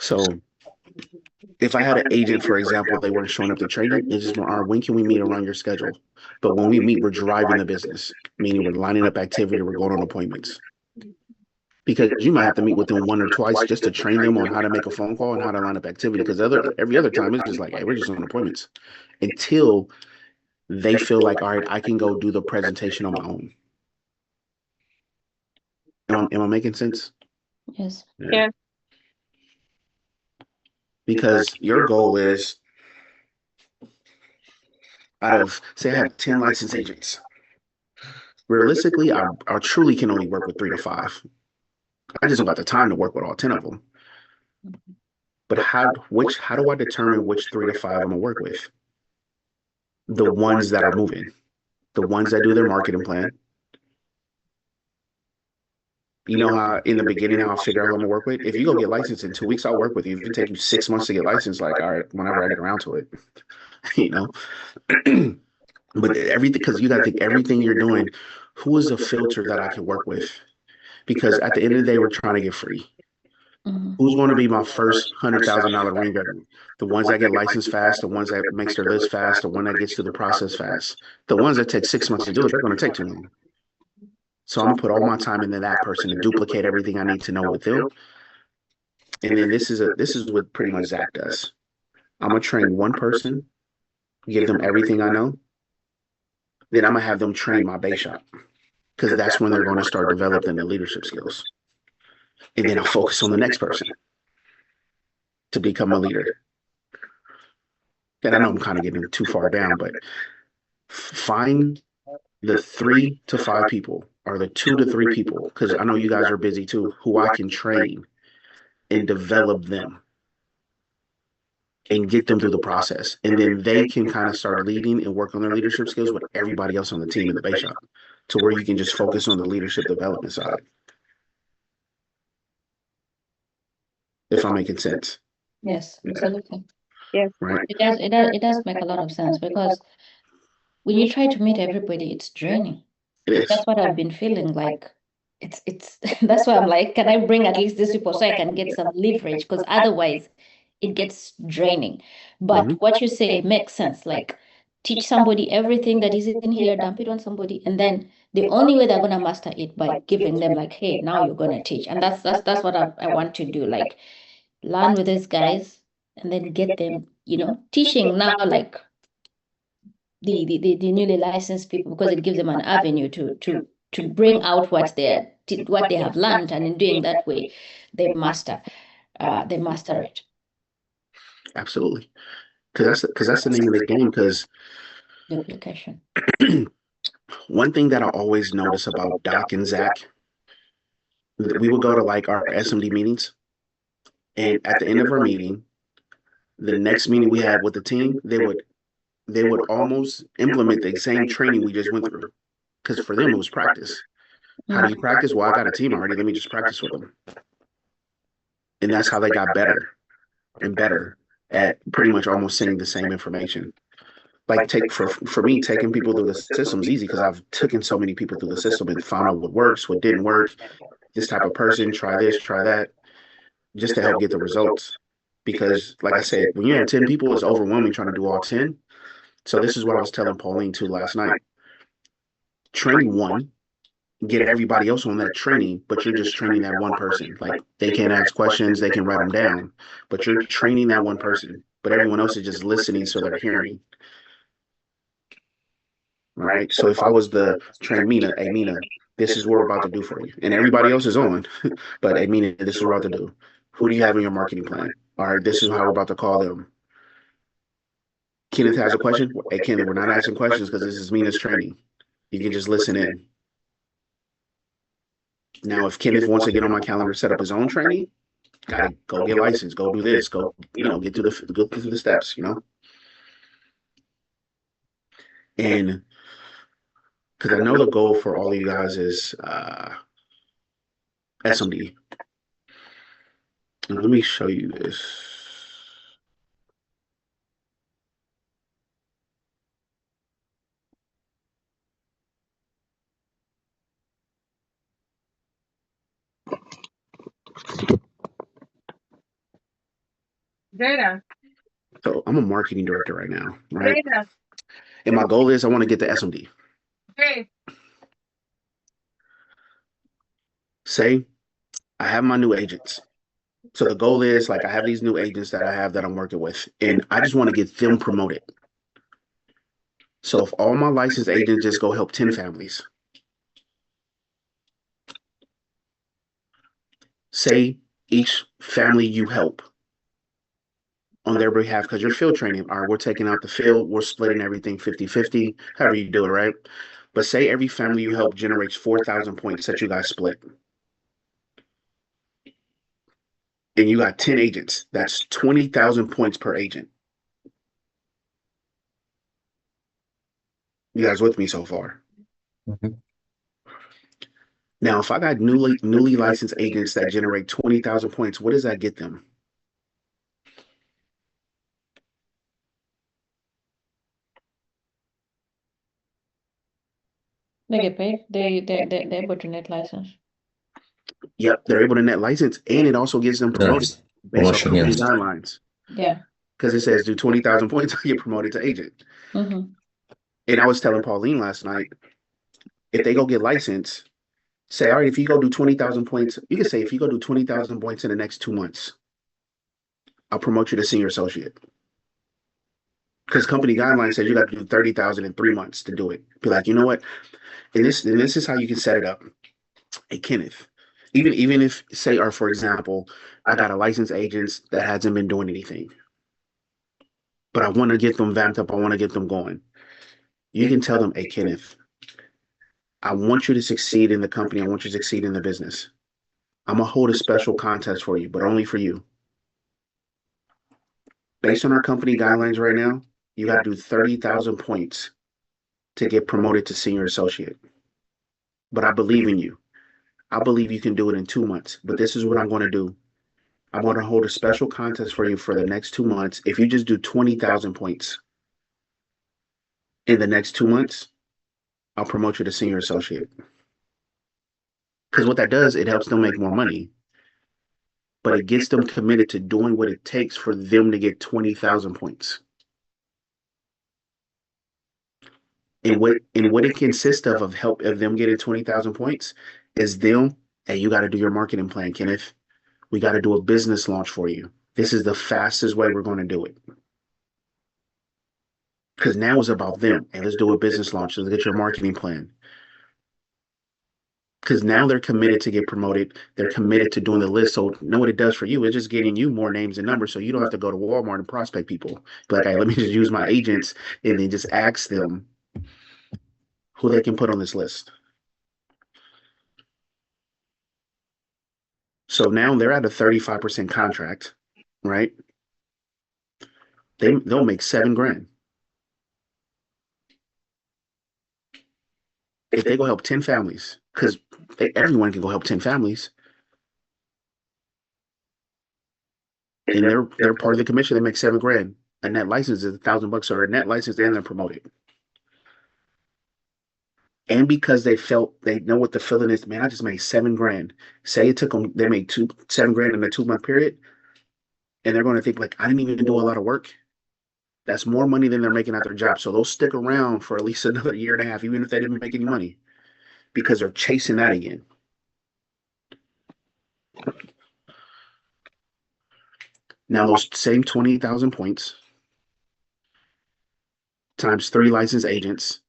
So if I had an agent, for example, they weren't showing up to training, it's just more, all right, when can we meet around your schedule? But when we meet, we're driving the business, meaning we're lining up activity, we're going on appointments. Because you might have to meet with them one or twice just to train them on how to make a phone call and how to line up activity. Because every other time it's just like, hey, we're just on appointments until they feel like, all right, I can go do the presentation on my own. Am I making sense? Yes. Yeah. Yeah. Because your goal is out of, say, I have 10 licensed agents. Realistically, I truly can only work with 3 to 5. I just don't got the time to work with all 10 of them. But how do I determine which 3 to 5 I'm gonna work with? The ones that are moving, the ones that do their marketing plan. You know how in the beginning how I figure out who I'm gonna work with? If you go get licensed in 2 weeks, I'll work with you. If it take you 6 months to get licensed, like all right, whenever I get around to it, you know. But everything because you gotta think everything you're doing, who is a filter that I can work with? Because at the end of the day, we're trying to get free. Mhm. Who's going to be my first $100,000 ring revenue? The ones that get licensed fast, the ones that makes their list fast, the one that gets through the process fast. The ones that take 6 months to do it, they're going to take too long. So I'm gonna put all my time into that person to duplicate everything I need to know with them. And then this is what pretty much Zach does. I'm gonna train one person, give them everything I know. Then I'm gonna have them train my base shop because that's when they're going to start developing the leadership skills. And then I'll focus on the next person to become a leader. And I know I'm kind of getting too far down, but find the 3 to 5 people or the 2 to 3 people, because I know you guys are busy too, who I can train and develop them and get them through the process. And then they can kind of start leading and work on their leadership skills with everybody else on the team in the base shop to where you can just focus on the leadership development side, if I'm making sense. Yes, Yeah. absolutely. Yes. Right. It does make a lot of sense because when you try to meet everybody, it's draining. It is. That's what I've been feeling like. It's that's why I'm like, can I bring at least these people so I can get some leverage? Because otherwise it gets draining. But Mhm. what you say makes sense. Like teach somebody everything that is in here, dump it on somebody, and then the only way they're gonna master it by giving them like, hey, now you're gonna teach. And that's what I want to do. Like learn with these guys and then get them, teaching now like the newly licensed people because it gives them an avenue to bring out what they have learned, and in doing that way they master it. Absolutely. Because that's the name of the game. Because Duplication. one thing that I always notice about Doc and Zach, we would go to like our SMD meetings, and at the end of our meeting, the next meeting we had with the team, they would almost implement the same training we just went through. Because for them it was practice. How do you practice? Well, I got a team already. Let me just practice with them. And that's how they got better and better at pretty much almost saying the same information. Like take for me, taking people through the system's easy because I've taken so many people through the system and found out what works, what didn't work. This type of person, try this, try that, just to help get the results. Because, like I said, when you have 10 people, it's overwhelming trying to do all 10. So this is what I was telling Pauline too last night. Train one, get everybody else on that training, but you're just training that one person. Like they can't ask questions, they can write them down, but you're training that one person. But everyone else is just listening, so they're hearing. All right. So if I was the train Mina, hey Mina, this is what we're about to do for you, and everybody else is on, but hey Mina, this is what we're about to do. Who do you have in your marketing plan? All right, this is how we're about to call them. Kenneth has a question. Hey Kenneth, we're not asking questions because this is Mina's training. You can just listen in. Now, if Kenneth wants to get on my calendar, set up his own training, gotta go get licensed, go do this, go, go through the steps, And because I know the goal for all of you guys is SMD. And let me show you this. So I'm a marketing director right now, right? And my goal is I want to get to SMD. Say I have my new agents. So the goal is like I have these new agents that I have that I'm working with, and I just want to get them promoted. So if all my licensed agents just go help 10 families, say each family you help on their behalf, because you're field training, all right, we're taking out the field, we're splitting everything 50-50, however you do it, right? But say every family you help generates 4,000 points that you guys split, and you got 10 agents, that's 20,000 points per agent. You guys with me so far? Mhm. Now, if I got newly licensed agents that generate 20,000 points, what does that get them? They get paid. They're able to net license. Yep, they're able to net license, and it also gets them Yeah, promoted based off promotion, company yes. guidelines. Yeah. Because it says do 20,000 points, I get promoted to agent. Mm-hmm. And I was telling Pauline last night, if they go get licensed, say, all right, if you go do 20,000 points, you can say, if you go do 20,000 points in the next 2 months, I'll promote you to senior associate. Because company guidelines says you got to do 30,000 in 3 months to do it. Be like, you know what? And this is how you can set it up. Hey, Kenneth, even if say, or for example, I got a licensed agent that hasn't been doing anything, but I want to get them vamped up. I want to get them going. You can tell them, hey, Kenneth, I want you to succeed in the company. I want you to succeed in the business. I'm gonna hold a special contest for you, but only for you. Based on our company guidelines right now, you got to do 30,000 points to get promoted to senior associate. But I believe in you. I believe you can do it in 2 months. But this is what I'm going to do. I'm going to hold a special contest for you for the next 2 months. If you just do 20,000 points in the next 2 months, I'll promote you to senior associate. Because what that does, it helps them make more money, but it gets them committed to doing what it takes for them to get 20,000 points. And what it consists of help of them getting 20,000 points is them, hey, you got to do your marketing plan, Kenneth. We got to do a business launch for you. This is the fastest way we're going to do it. Because now it's about them. Hey, let's do a business launch. Let's get your marketing plan. Because now they're committed to get promoted. They're committed to doing the list. So know what it does for you? It's just getting you more names and numbers. So you don't have to go to Walmart and prospect people. Be like, hey, let me just use my agents and then just ask them who they can put on this list. So now they're at a 35% contract, right? They'll make 7 grand. If they go help 10 families, because everyone can go help 10 families, and they're part of the commission, they make 7 grand. A net license is $1,000, or a net license, and they're promoted. And because they know what the feeling is, man, I just made 7 grand. Say it took them, they made 7 grand in a 2 month period, and they're going to think like, I didn't even do a lot of work. That's more money than they're making at their job. So they'll stick around for at least another year and a half, even if they didn't make any money, because they're chasing that again. Now those same 20,000 points times 3 licensed agents,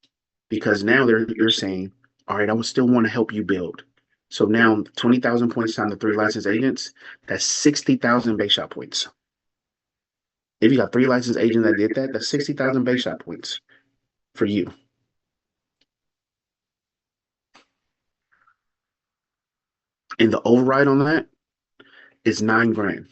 because now you're saying, all right, I would still want to help you build. So now 20,000 points times the 3 licensed agents, that's 60,000 base shot points. If you got 3 licensed agents that did that, that's 60,000 base shot points for you. And the override on that is 9 grand.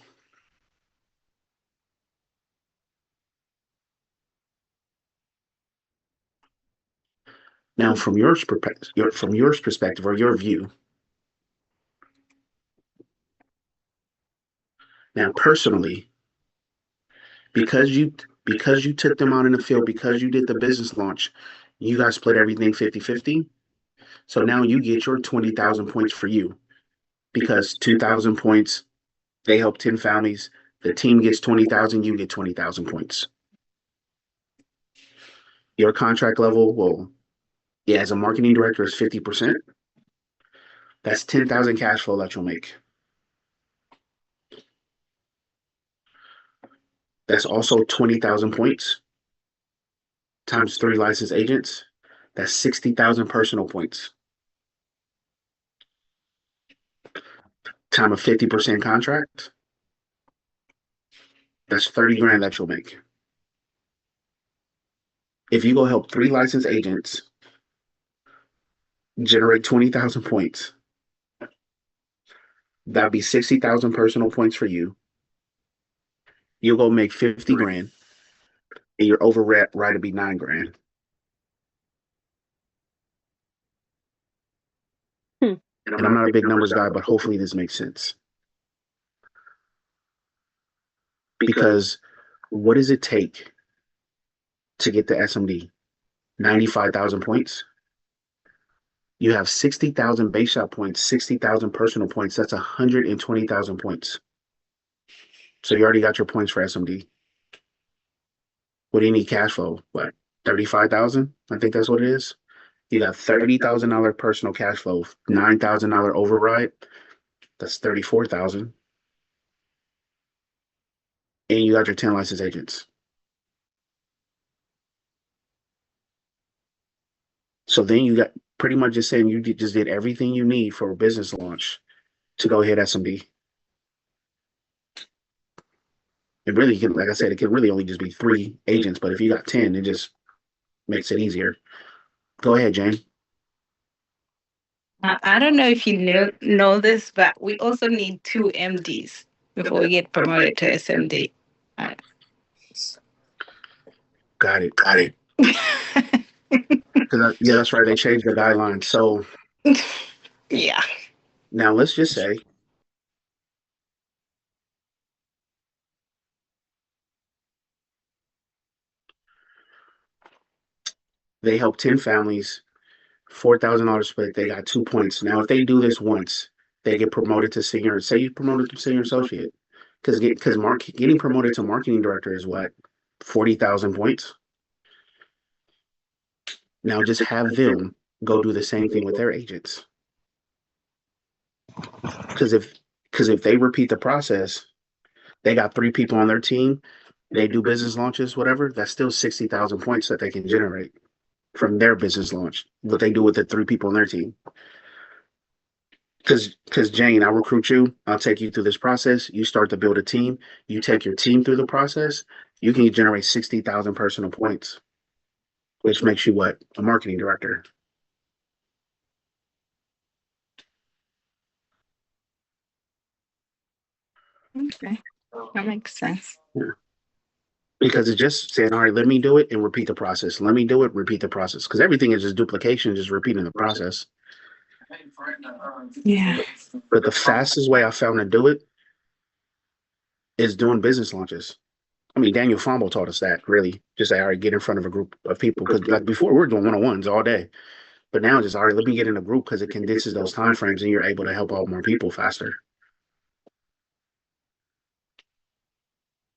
Now, from yours perspective or your view, now personally, because you took them out in the field, because you did the business launch, you guys split everything 50-50. So now you get your 20,000 points for you, because 2,000 points, they help 10 families, The team gets 20,000, you get 20,000 points. Your contract level will, yeah, as a marketing director is 50%. That's 10,000 cash flow that you'll make. That's also 20,000 points times 3 licensed agents. That's 60,000 personal points. Time a 50% contract. That's 30 grand that you'll make. If you go help 3 licensed agents generate 20,000 points, that'd be 60,000 personal points for you. You'll go make 50 grand, and your override will be 9 grand. Hmm. And I'm not a big numbers guy, but hopefully this makes sense. Because what does it take to get the SMD? 95,000 points. You have 60,000 base shot points, 60,000 personal points. That's 120,000 points. So you already got your points for SMD. What do you need cash flow? What, 35,000? I think that's what it is. You got $30,000 personal cash flow, $9,000 override. That's 34,000. And you got your 10 licensed agents. So then you got pretty much just saying you just did everything you need for a business launch to go hit SMD. It really can, like I said, it can really only just be 3 agents, but if you got 10, it just makes it easier. Go ahead, Jane. I don't know if you know this, but we also need 2 MDs before we get promoted to SMD. Got it. Yeah, that's right. They changed the guidelines. So Yeah. now let's just say they help 10 families, $4,000 split. They got 2 points. Now, if they do this once, they get promoted to senior. Say you promoted to senior associate, because getting promoted to marketing director is what, 40,000 points. Now just have them go do the same thing with their agents. Because if they repeat the process, they got 3 people on their team. They do business launches, whatever. That's still 60,000 points that they can generate from their business launch. What they do with the 3 people on their team. Because Jane, I'll recruit you. I'll take you through this process. You start to build a team. You take your team through the process. You can generate 60,000 personal points, which makes you what? A marketing director. Okay. That makes sense. Yeah. Because it's just saying, all right, let me do it and repeat the process. Let me do it, repeat the process. Because everything is just duplication, just repeating the process. Yeah. But the fastest way I found to do it is doing business launches. I mean, Daniel Fombo taught us that, really. Just say, all right, get in front of a group of people. Because like before, we were doing one-on-ones all day. But now just, all right, let me get in a group, because it condenses those time frames and you're able to help out more people faster.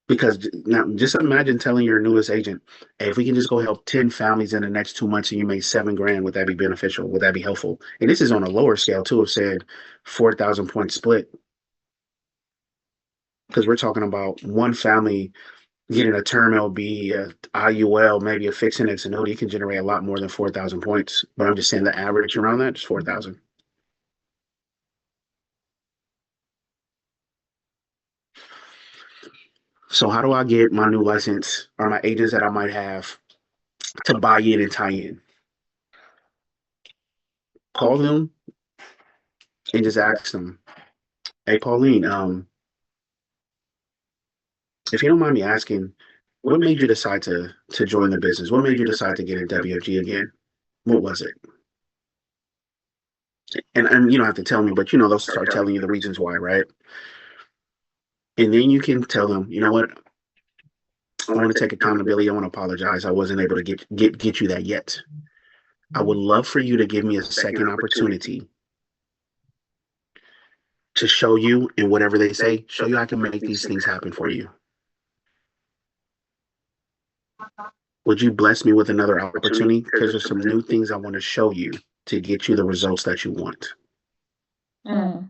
Because now just imagine telling your newest agent, hey, if we can just go help 10 families in the next 2 months and you make 7 grand, would that be beneficial? Would that be helpful? And this is on a lower scale too, of said 4,000 point split. Because we're talking about one family getting a term LB, a IUL, maybe a fixed index annuity. You can generate a lot more than 4,000 points. But I'm just saying the average around that is 4,000. So how do I get my new license or my agents that I might have to buy in and tie in? Call them and just ask them, hey, Pauline, if you don't mind me asking, what made you decide to join the business? What made you decide to get in WFG again? What was it? And you don't have to tell me, but they'll start telling you the reasons why, right? And then you can tell them, you know what? I want to take accountability. I want to apologize. I wasn't able to get you that yet. I would love for you to give me a second opportunity to show you, and whatever they say, show you I can make these things happen for you. Would you bless me with another opportunity? Because there's some new things I want to show you to get you the results that you want. Mm.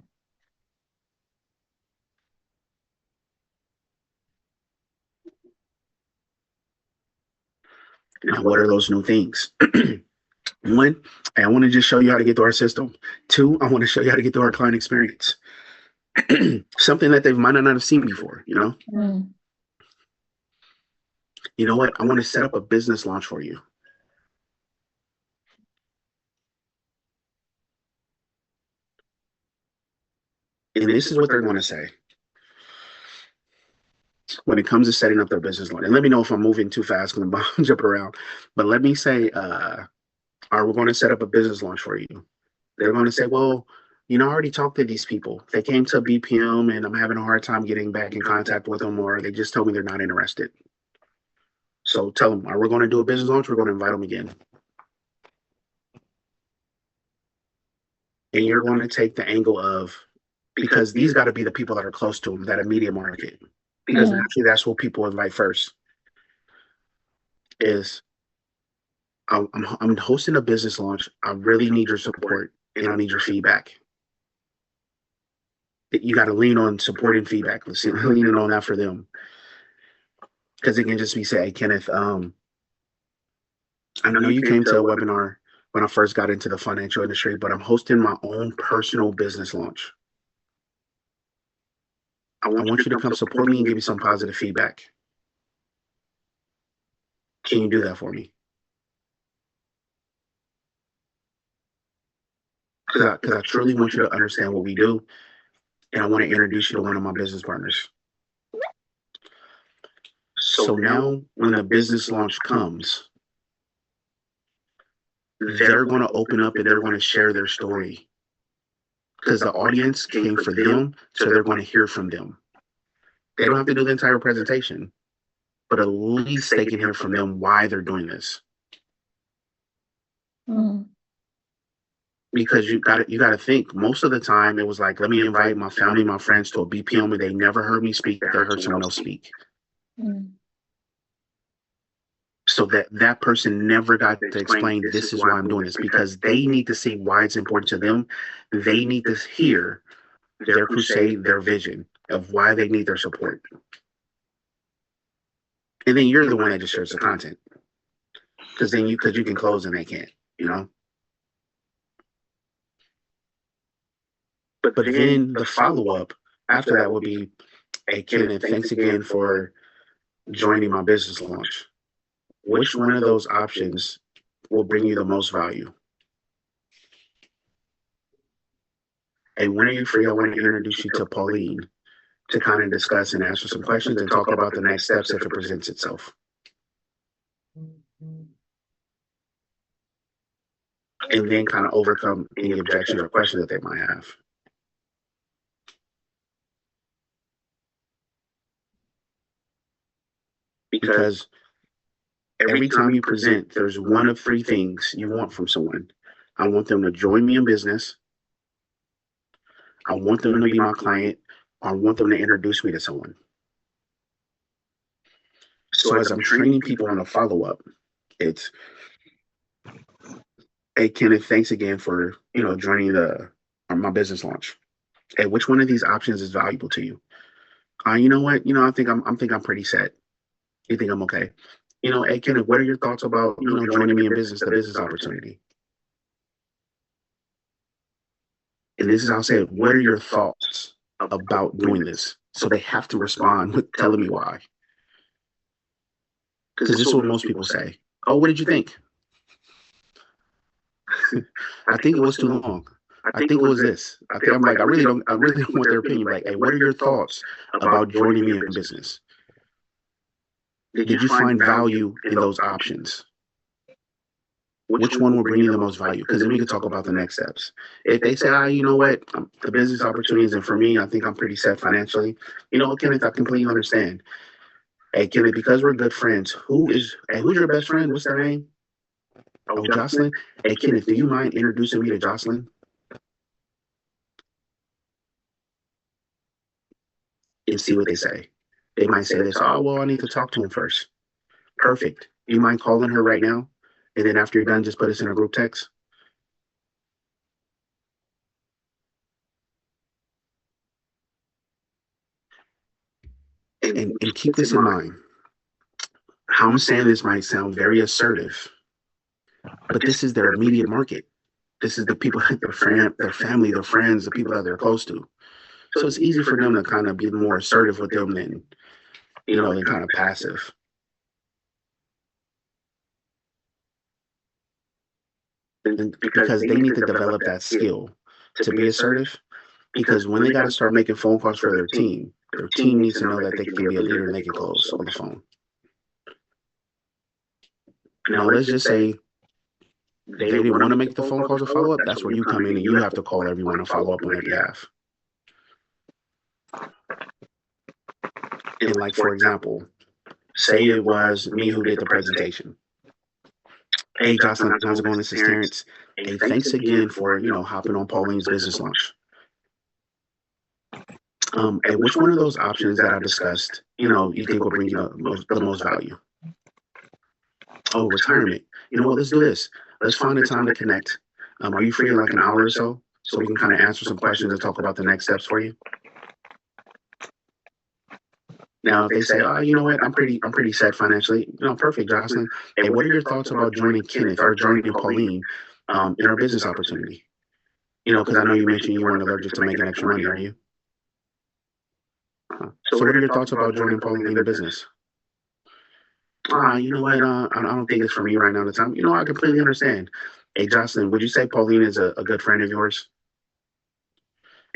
Now, what are those new things? One, I want to just show you how to get to our system. Two, I want to show you how to get to our client experience. Something that they might not have seen before, you know? Mm. You know what? I want to set up a business launch for you. And this is what they're going to say when it comes to setting up their business launch. And let me know if I'm moving too fast because I'm jumping around. But let me say, are we going to set up a business launch for you? They're going to say, well, you know, I already talked to these people. They came to BPM and I'm having a hard time getting back in contact with them, or they just told me they're not interested. So tell them, are we going to do a business launch? We're going to invite them again. And you're going to take the angle of, because these got to be the people that are close to them, that immediate market. Because actually that's what people invite first. Is I'm hosting a business launch. I really need your support and I need your feedback. You got to lean on support and feedback. Let's see, leaning on that for them. Because it can just be say, hey, Kenneth, I know you came to a webinar when I first got into the financial industry, but I'm hosting my own personal business launch. I want you to come support me and give me some positive feedback. Can you do that for me? Because I truly want you to understand what we do, and I want to introduce you to one of my business partners. So now when the business launch comes, they're going to open up and they're going to share their story. Because the audience came for them, so they're going to hear from them. They don't have to do the entire presentation, but at least they can hear from them why they're doing this. Mm. Because you got to think, most of the time it was like, let me invite my family, my friends to a BPM, and they never heard me speak. They heard someone else speak. Mm. So that person never got to explain, this is why I'm doing this, because they need to see why it's important to them. They need to hear their crusade, their vision of why they need their support. And then you're the one that just shares the content. Because you can close and they can't, you know? But then the follow-up after that would be, hey, Kenneth, thanks again for joining my business launch. Which one of those options will bring you the most value? And when are you free? I want to introduce you to Pauline to kind of discuss and answer some questions and talk about the next steps if it presents itself. And then kind of overcome any objections or questions that they might have. Because every time you present, there's one of three things you want from someone. I want them to join me in business. I want them to be my client. I want them to introduce me to someone. So as I'm training people on a follow-up, it's, hey, Kenneth, thanks again for, joining my business launch. Hey, which one of these options is valuable to you? You know what? I think I'm pretty set. You think I'm okay? Hey, Kenneth, what are your thoughts about, joining me in business, the business opportunity? And this is how I'll say it. What are your thoughts about doing this? So they have to respond with telling me why. Because this is what most people say. Oh, what did you think? I think it was too long. I think it was this. I'm like, I really don't want their opinion. Like, hey, what are your thoughts about joining me in business? Did you find value in those options? Which one will bring you the most value? Because then we can talk about the next steps. If they say, you know what, the business opportunity isn't for me, I think I'm pretty set financially. Kenneth, I completely understand. Hey, Kenneth, because we're good friends, who's your best friend? What's their name? Oh, Jocelyn. Hey, Kenneth, do you mind introducing me to Jocelyn? and see what they say. They might say this, oh, well, I need to talk to him first. Perfect. You mind calling her right now? And then after you're done, just put us in a group text. And keep this in mind. How I'm saying this might sound very assertive, but this is their immediate market. This is the people, their family, their friends, the people that they're close to. So it's easy for them to kind of be more assertive with them than, than kind of passive. And because they need to develop that skill to be assertive. Because when they got to start making phone calls for their team needs to know that they can be a leader and they can close on the phone. Now, let's just say they didn't want to make the phone calls or follow up. That's where you come in and you have to call everyone and follow up on their behalf. And like, for example, say it was me who did the presentation. Hey, Jocelyn, how's it going? This is Terrance. Hey, thanks again for, hopping on Pauline's business launch. And which one of those options that I discussed, you think will bring you the most value? Oh, retirement. You know what? Let's do this. Let's find a time to connect. Are you free in like an hour or so we can kind of answer some questions and talk about the next steps for you? Now, if they say, oh, you know what? I'm pretty set financially. Perfect, Jocelyn. Hey, what are your thoughts about joining Kenneth or joining Pauline in our business opportunity? Because I know you mentioned you weren't allergic to making extra money, are you? So what are your thoughts about joining Pauline in the business? You know what? I don't think it's for me right now at the time. I completely understand. Hey, Jocelyn, would you say Pauline is a good friend of yours?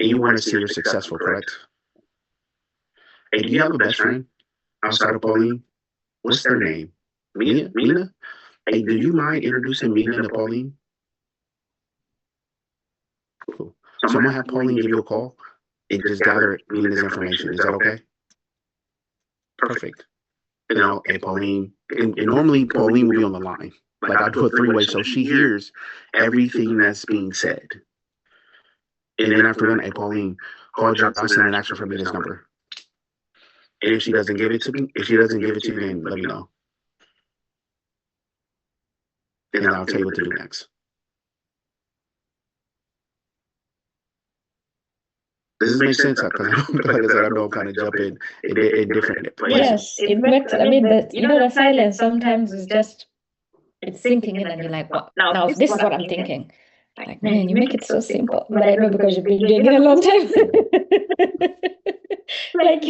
And you want to see her successful, correct? Hey, do you have a best friend outside of Pauline? What's their name? Mina? Mina? Hey, do you mind introducing Mina to Pauline? Cool. So I'm going to have Pauline give you a call and just gather Mina's information. Is that okay? Perfect. Hey, Pauline. And normally Pauline will be on the line. Like I do a three-way so she hears everything that's being said. And then after that, hey, Pauline, call Jocelyn and ask her for Mina's number. And if she doesn't give it to me, then let me know. And I'll tell you what to do next. Does this make sense? Because like I said, I know I'm kind of jumping in different places. Yes, it makes. I mean, the silence sometimes is just it's sinking in, and you're like, "What? Now this is what I'm thinking." Like, man, you make it so simple. But I know because you've been doing it a long time. Like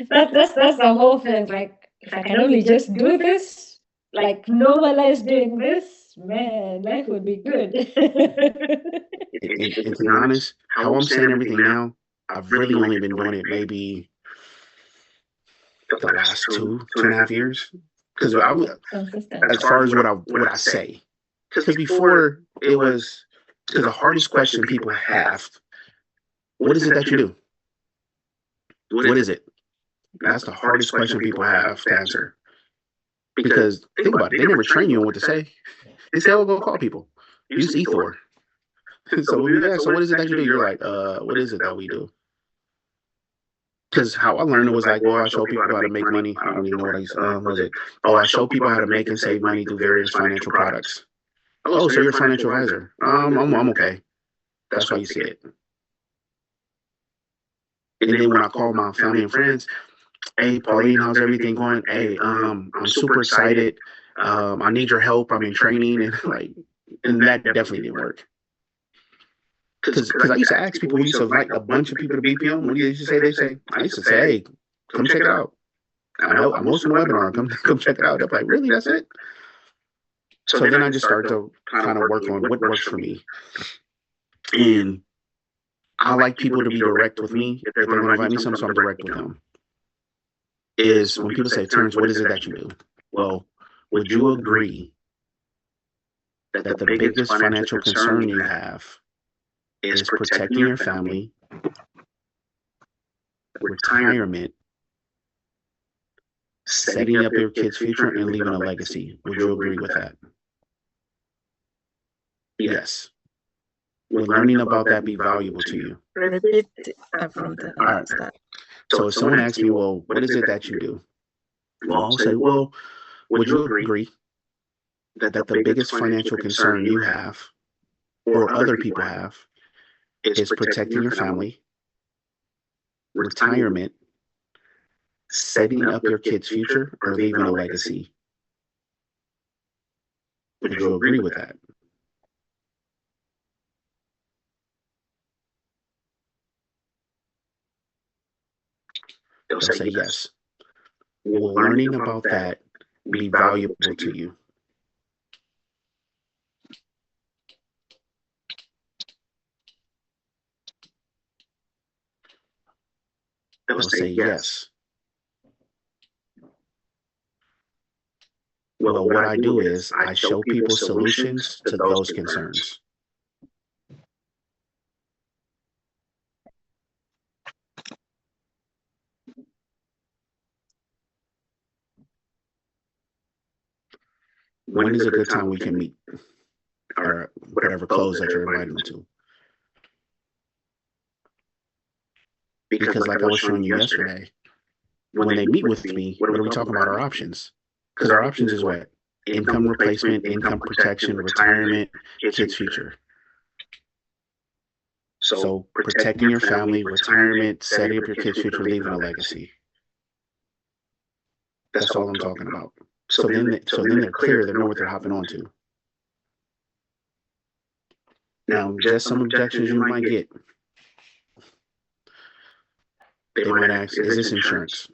that's the whole thing. Like, if I can only just do this, like normalize doing this, man, life would be good. And to be honest, how I'm saying everything now, I've really only been doing it maybe the last 2.5 years. Because as far as what I say, because before it was, because the hardest question people have, what is it that you do? What is it? That's the hardest question people have to answer. Because think about it, they never train you on what to say. They say, oh, go call people. Use Ethor. So what is it that you do? You're like, what is it that we do? Because how I learned it was like, well, I show people how to make money. I don't even know what was it? Oh, I show people how to make and save money through various financial products. Oh, so you're a financial advisor? I'm okay. That's how you see it. And then when I call my family and friends, hey, Pauline, how's everything going? Hey, I'm super excited. I need your help. I'm in training, and that definitely didn't work. Because I used to ask people, we used to invite a bunch of people to BPM. What do you used to say? I used to say, hey, come check it out. I'm hosting a webinar. Come check it out. They're like, really? That's it? So then I just started to kind of work on what works for me. And I like people to be direct with me. If they're going to invite me something, so I'm direct with them. Is when people say, Terrance, what is it that you do? Well, would you agree that the biggest financial concern you have is protecting your family, retirement, setting up your kids' future, and leaving a legacy? Would you agree with that? Yes. Would learning about that be valuable to you? Repeat from the All right. start. So if someone asks me, well, what is it that you do? Well, I'll say, well, would you agree that the biggest financial concern you have or other people have is protecting your family, retirement, setting up your kid's future, or leaving a legacy? Would you agree with that? They'll say yes. Will learning about that be valuable to you? They'll say yes. Well, what I do is I show people solutions to those concerns. When is a good time we can meet? Or whatever clothes that you're inviting them to. Because like I was showing you yesterday, when they meet with me, what are we talking about? Our options. Because our options is what? Income replacement, income protection, retirement, kids' future. So protecting your family, retirement, setting up your kids' future, leaving a legacy. That's all I'm talking about. So then they're clear. They know what they're hopping onto. Now, just some objections you might get. They might ask, is this insurance?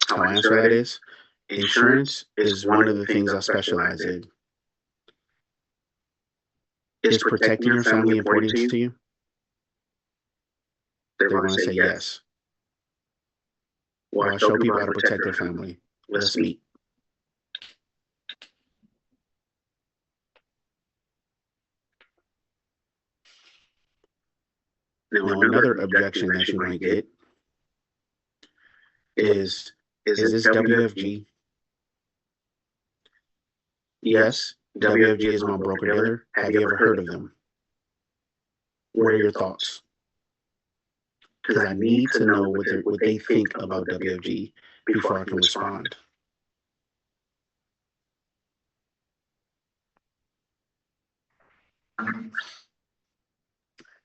How I answer that is, insurance is one of the things I specialize in. Is protecting your family important to you? They're going to say yes. Well, I show people how to protect their family. Let's meet. Now, another objection that you might get is this WFG? Yes, WFG is my broker dealer. Have you ever heard of them? What are your thoughts? Because I need to know what they think about WFG before I can respond.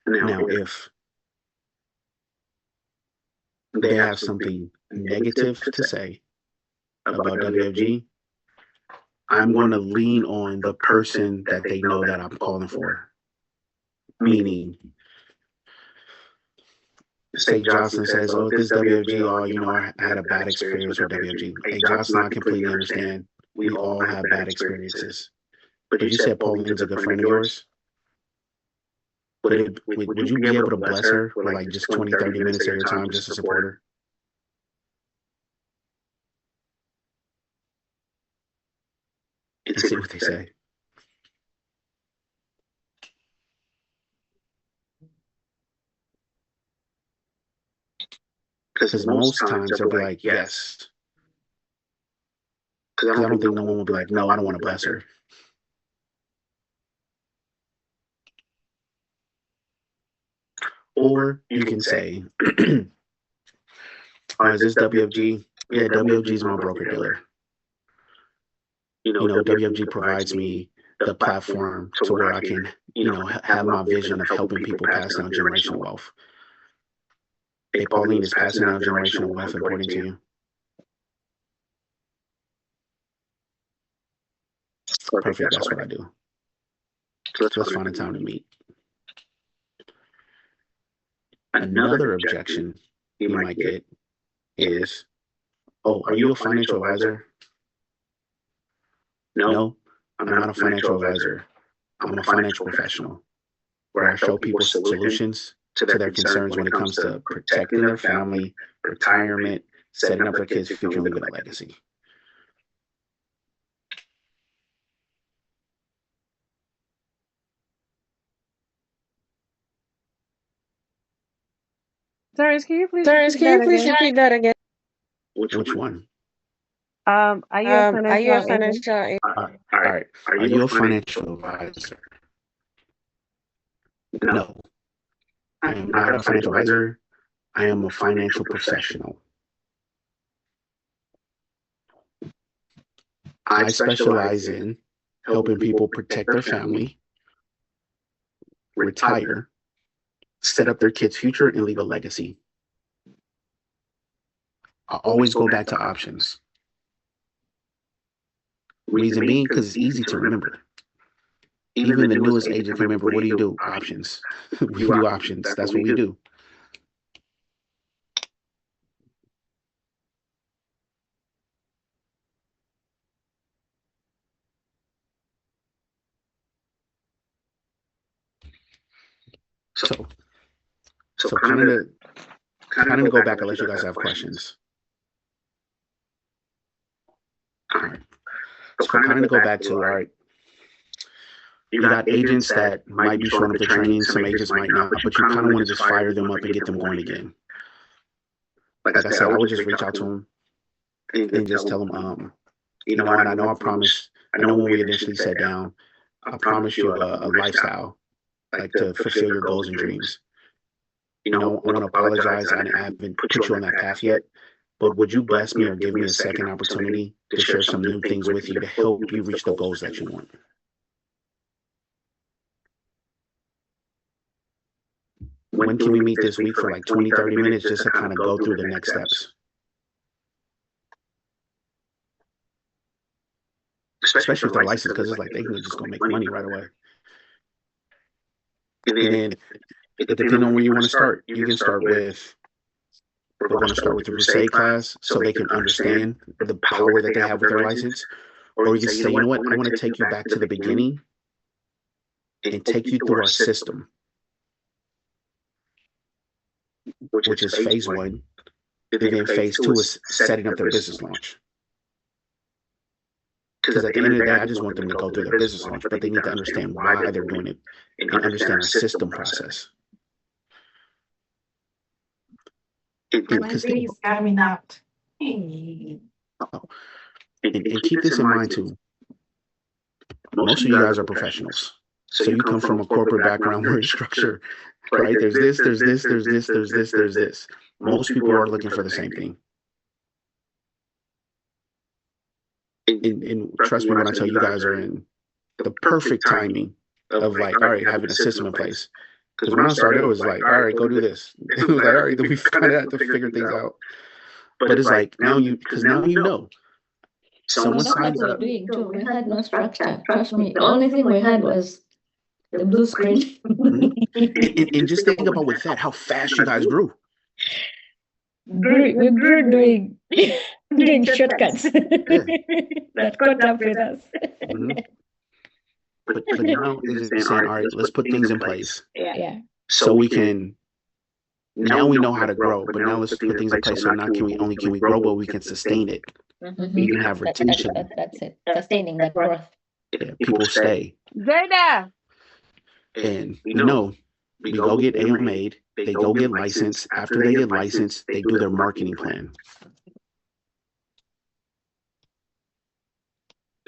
Now, if they have something negative to say about WFG, I'm going to lean on the person that they know that I'm calling for. Meaning, say Jocelyn says, oh, this WFG, oh, I had a bad experience with WFG. Hey, Jocelyn, I completely understand. We all have bad experiences. But you said Pauline's a good friend of yours? Would you be able to bless her with like just 20, 30 minutes of your time just to support her? And see what they say. Because most times they'll be like, yes. Because I don't think no one will be like, no, I don't want to bless her. Or you can say, is this WFG? Yeah, WFG is my broker dealer. WFG provides me the platform to where I can, have my vision of helping people pass down generational wealth. Hey, Pauline, is passing down generational wealth important to you? Perfect. That's what I do. So let's find a time to meet. Another objection you might get is, oh, are you a financial advisor? No, I'm not a financial advisor. I'm a financial professional where I show people solutions to their concerns when it comes to protecting their family, retirement, setting up their kids' future, and leaving a legacy. Terrance, can you please repeat that again? Which one? Are you a Are you a financial agent? financial? All right. Are you a financial advisor? No. I am not a financial advisor. I am a financial professional. I specialize in helping people protect their family, retire, set up their kids' future, and leave a legacy. I always go back to options. Reason being, because it's easy to remember. Even the newest agent can remember, what do you do? Options. We do options. That's what we do. So kind of to go back unless you guys have questions. All right. So kind of to go back to, all right, you got agents that might be showing up to training, some agents might not, but you kind of want to just fire them up and get them going again. Like I said, I would just reach out to them and just tell them, you know what, I know when we initially sat down, I promised you a lifestyle, like to fulfill your goals and dreams. I want to apologize. I haven't put you on that path yet, but would you bless me or give me a second opportunity to share some new things with you to help you reach the goals that you want? When can we meet this week for like 20, 30 minutes just to kind of go through the next steps? Especially if they're licensed, because it's like they can just go make money right away. And then it depends on where you want to start. You can start with, we're going to start with the Crusade class so they can understand the power that they have with their license. Or you can say, you know what, I want to take you back to the beginning and take you through our system, which is phase one. And then phase two is setting up their business launch. Because at the end of the day, I just want them to go through their business launch, but they need to understand why they're doing it and understand our system process. Because coming out. and keep this in mind too. Most of you guys are professionals. So you come from a corporate background where it's structure, right? There's this, there's this, there's this, there's this, there's this. Most people are looking for the same thing. And trust me when I tell you guys are in the perfect timing of like, all right, having a system in place. Because when I started, it was like, all right, go do this. It was like, all right, then we kind of have to figure things out. But it's like, now you know. Someone That's what signs we were up. doing too. We had no structure. Trust me. The only thing we had was the blue screen. And just think about with that, how fast you guys grew. We grew doing shortcuts that caught up with us. Mhm. But now is just saying, all right, let's put things in place. Yeah. So we can, now we know how to grow, but now let's put things in place. So not can we grow, but we can sustain it. We can have retention. That's it. Sustaining that growth. Yeah, people stay. Jada. And we know we go get AMA'd, they go get licensed. After they get licensed, they do their marketing plan.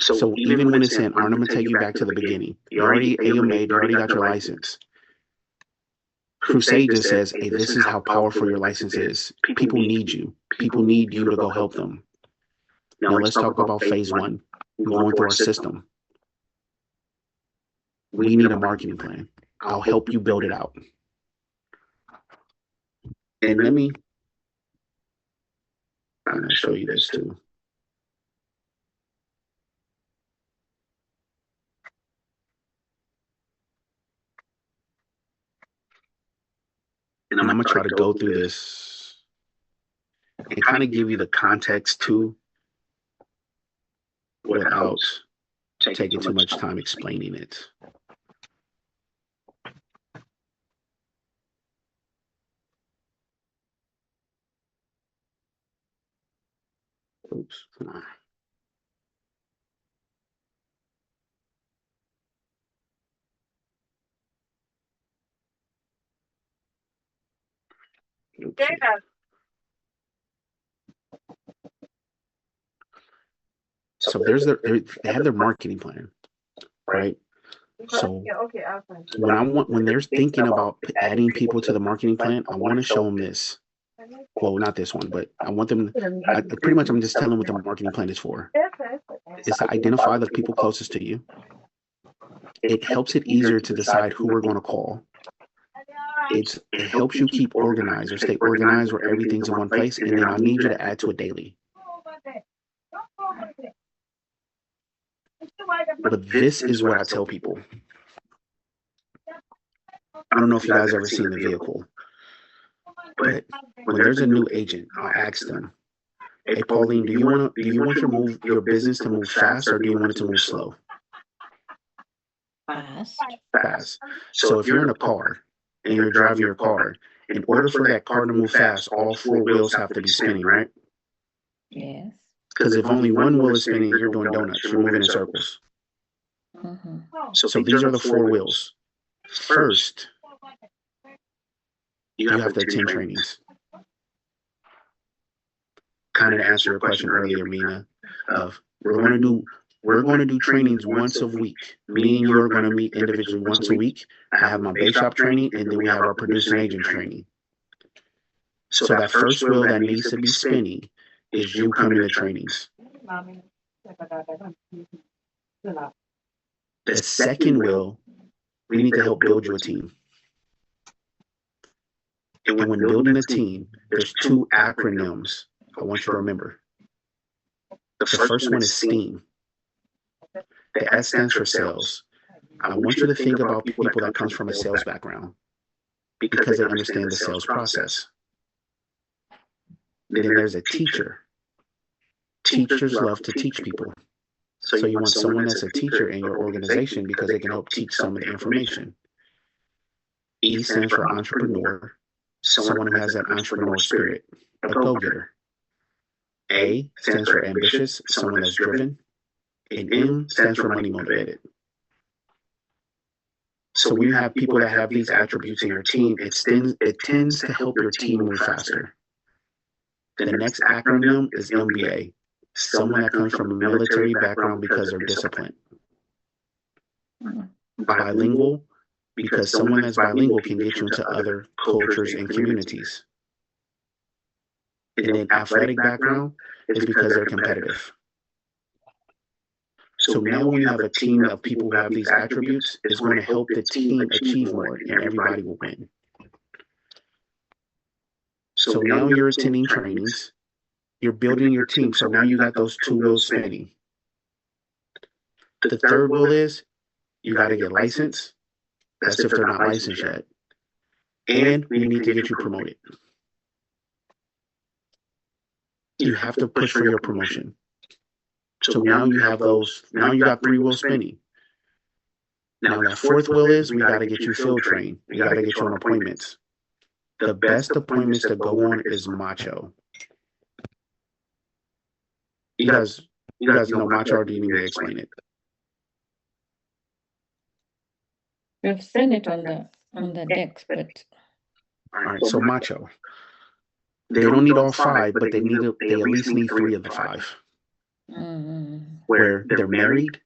So even when it's saying, all right, I'm going to take you back to the beginning. You already AMA'd, you already got your license. Crusade just says, hey, this is how powerful your license is. People need you. People need you to go help them. Now let's talk about phase one, going through our system. We need a marketing plan. I'll help you build it out. And let me show you this too. And I'm going to try to go through this and kind of give you the context too without taking too much time explaining it. Oops. Okay. So they have their marketing plan, right? So when they're thinking about adding people to the marketing plan, I want to show them this. Well, not this one, but I want them. Pretty much, I'm just telling them what the marketing plan is for. It's to identify the people closest to you. It helps it easier to decide who we're going to call. It helps you keep organized or stay organized where everything's in one place. And then I need you to add to it daily. But this is what I tell people. I don't know if you guys ever seen the vehicle, but when there's a new agent, I'll ask them, "Hey, Pauline, do you want your business to move fast, or do you want it to move slow?" Fast. Fast. So if you're in a car and you're driving your car, in order for that car to move fast, all four wheels have to be spinning, right? Yes. Because if only one wheel is spinning, you're doing donuts. You're moving in circles. Mm-hmm. So these are the four wheels. First, you have to attend trainings. Kind of to answer your question earlier, Mina, of we're going to do trainings once a week. Me and you are going to meet individually once a week. I have my base shop training, and then we have our producing agent training. So that first wheel that needs to be spinning is you coming to trainings. The second wheel, we need to help build you a team. And when building a team, there's two acronyms I want you to remember. The first one is STEAM. The S stands for sales. I want you to think about people that comes from a sales background because they understand the sales process. Then there's a teacher. Teachers love to teach people. So you want someone that's a teacher in your organization because they can help teach some of the information. E stands for entrepreneur, someone who has that entrepreneur spirit, a go-getter. A stands for ambitious, someone that's driven. And M stands for money motivated. So when you have people that have these attributes in your team, it tends to help your team move faster. The next acronym is MBA, someone that comes from a military background because they're disciplined. Bilingual, because someone that's bilingual can get you into other cultures and communities. And then athletic background is because they're competitive. So now when you have a team of people who have these attributes, it's going to help the team achieve more and everybody will win. So now you're attending trainings, you're building your team. So now you got those two wheels spinning. The third wheel is you got to get licensed. That's if they're not licensed yet. And we need to get you promoted. You have to push for your promotion. So now you have now you got three wheels spinning. Now that fourth wheel is we got to get you field trained. We got to get you on appointments. The best appointments to go on is Macho. You guys know Macho, or do you need me to explain it? We've seen it on the decks, but All right, so Macho. They don't need all five, but they at least need three of the five. Where they're married.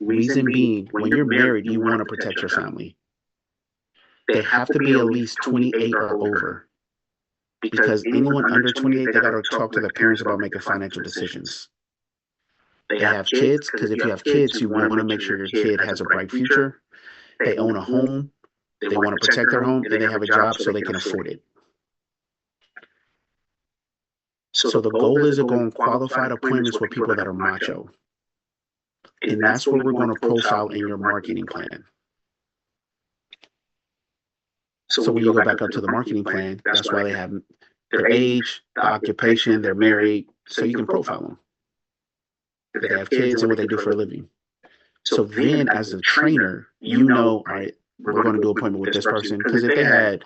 Reason being, when you're married, you want to protect your family. They have to be at least 28 or over. Because anyone under 28, they got to talk to their parents about making financial decisions. They have kids, because if you have kids, you want to make sure your kid has a bright future. They own a home. They want to protect their home, and they have a job so they can afford it. So the goal is to go on qualified appointments with people that are macho. And that's what we're going to profile in your marketing plan. So when you go back up to the marketing plan, that's why they have their age, the occupation, they're married, so you can profile them. They have kids and what they do for a living. So then as a trainer, you know, all right, we're going to do an appointment with this person. Because if they had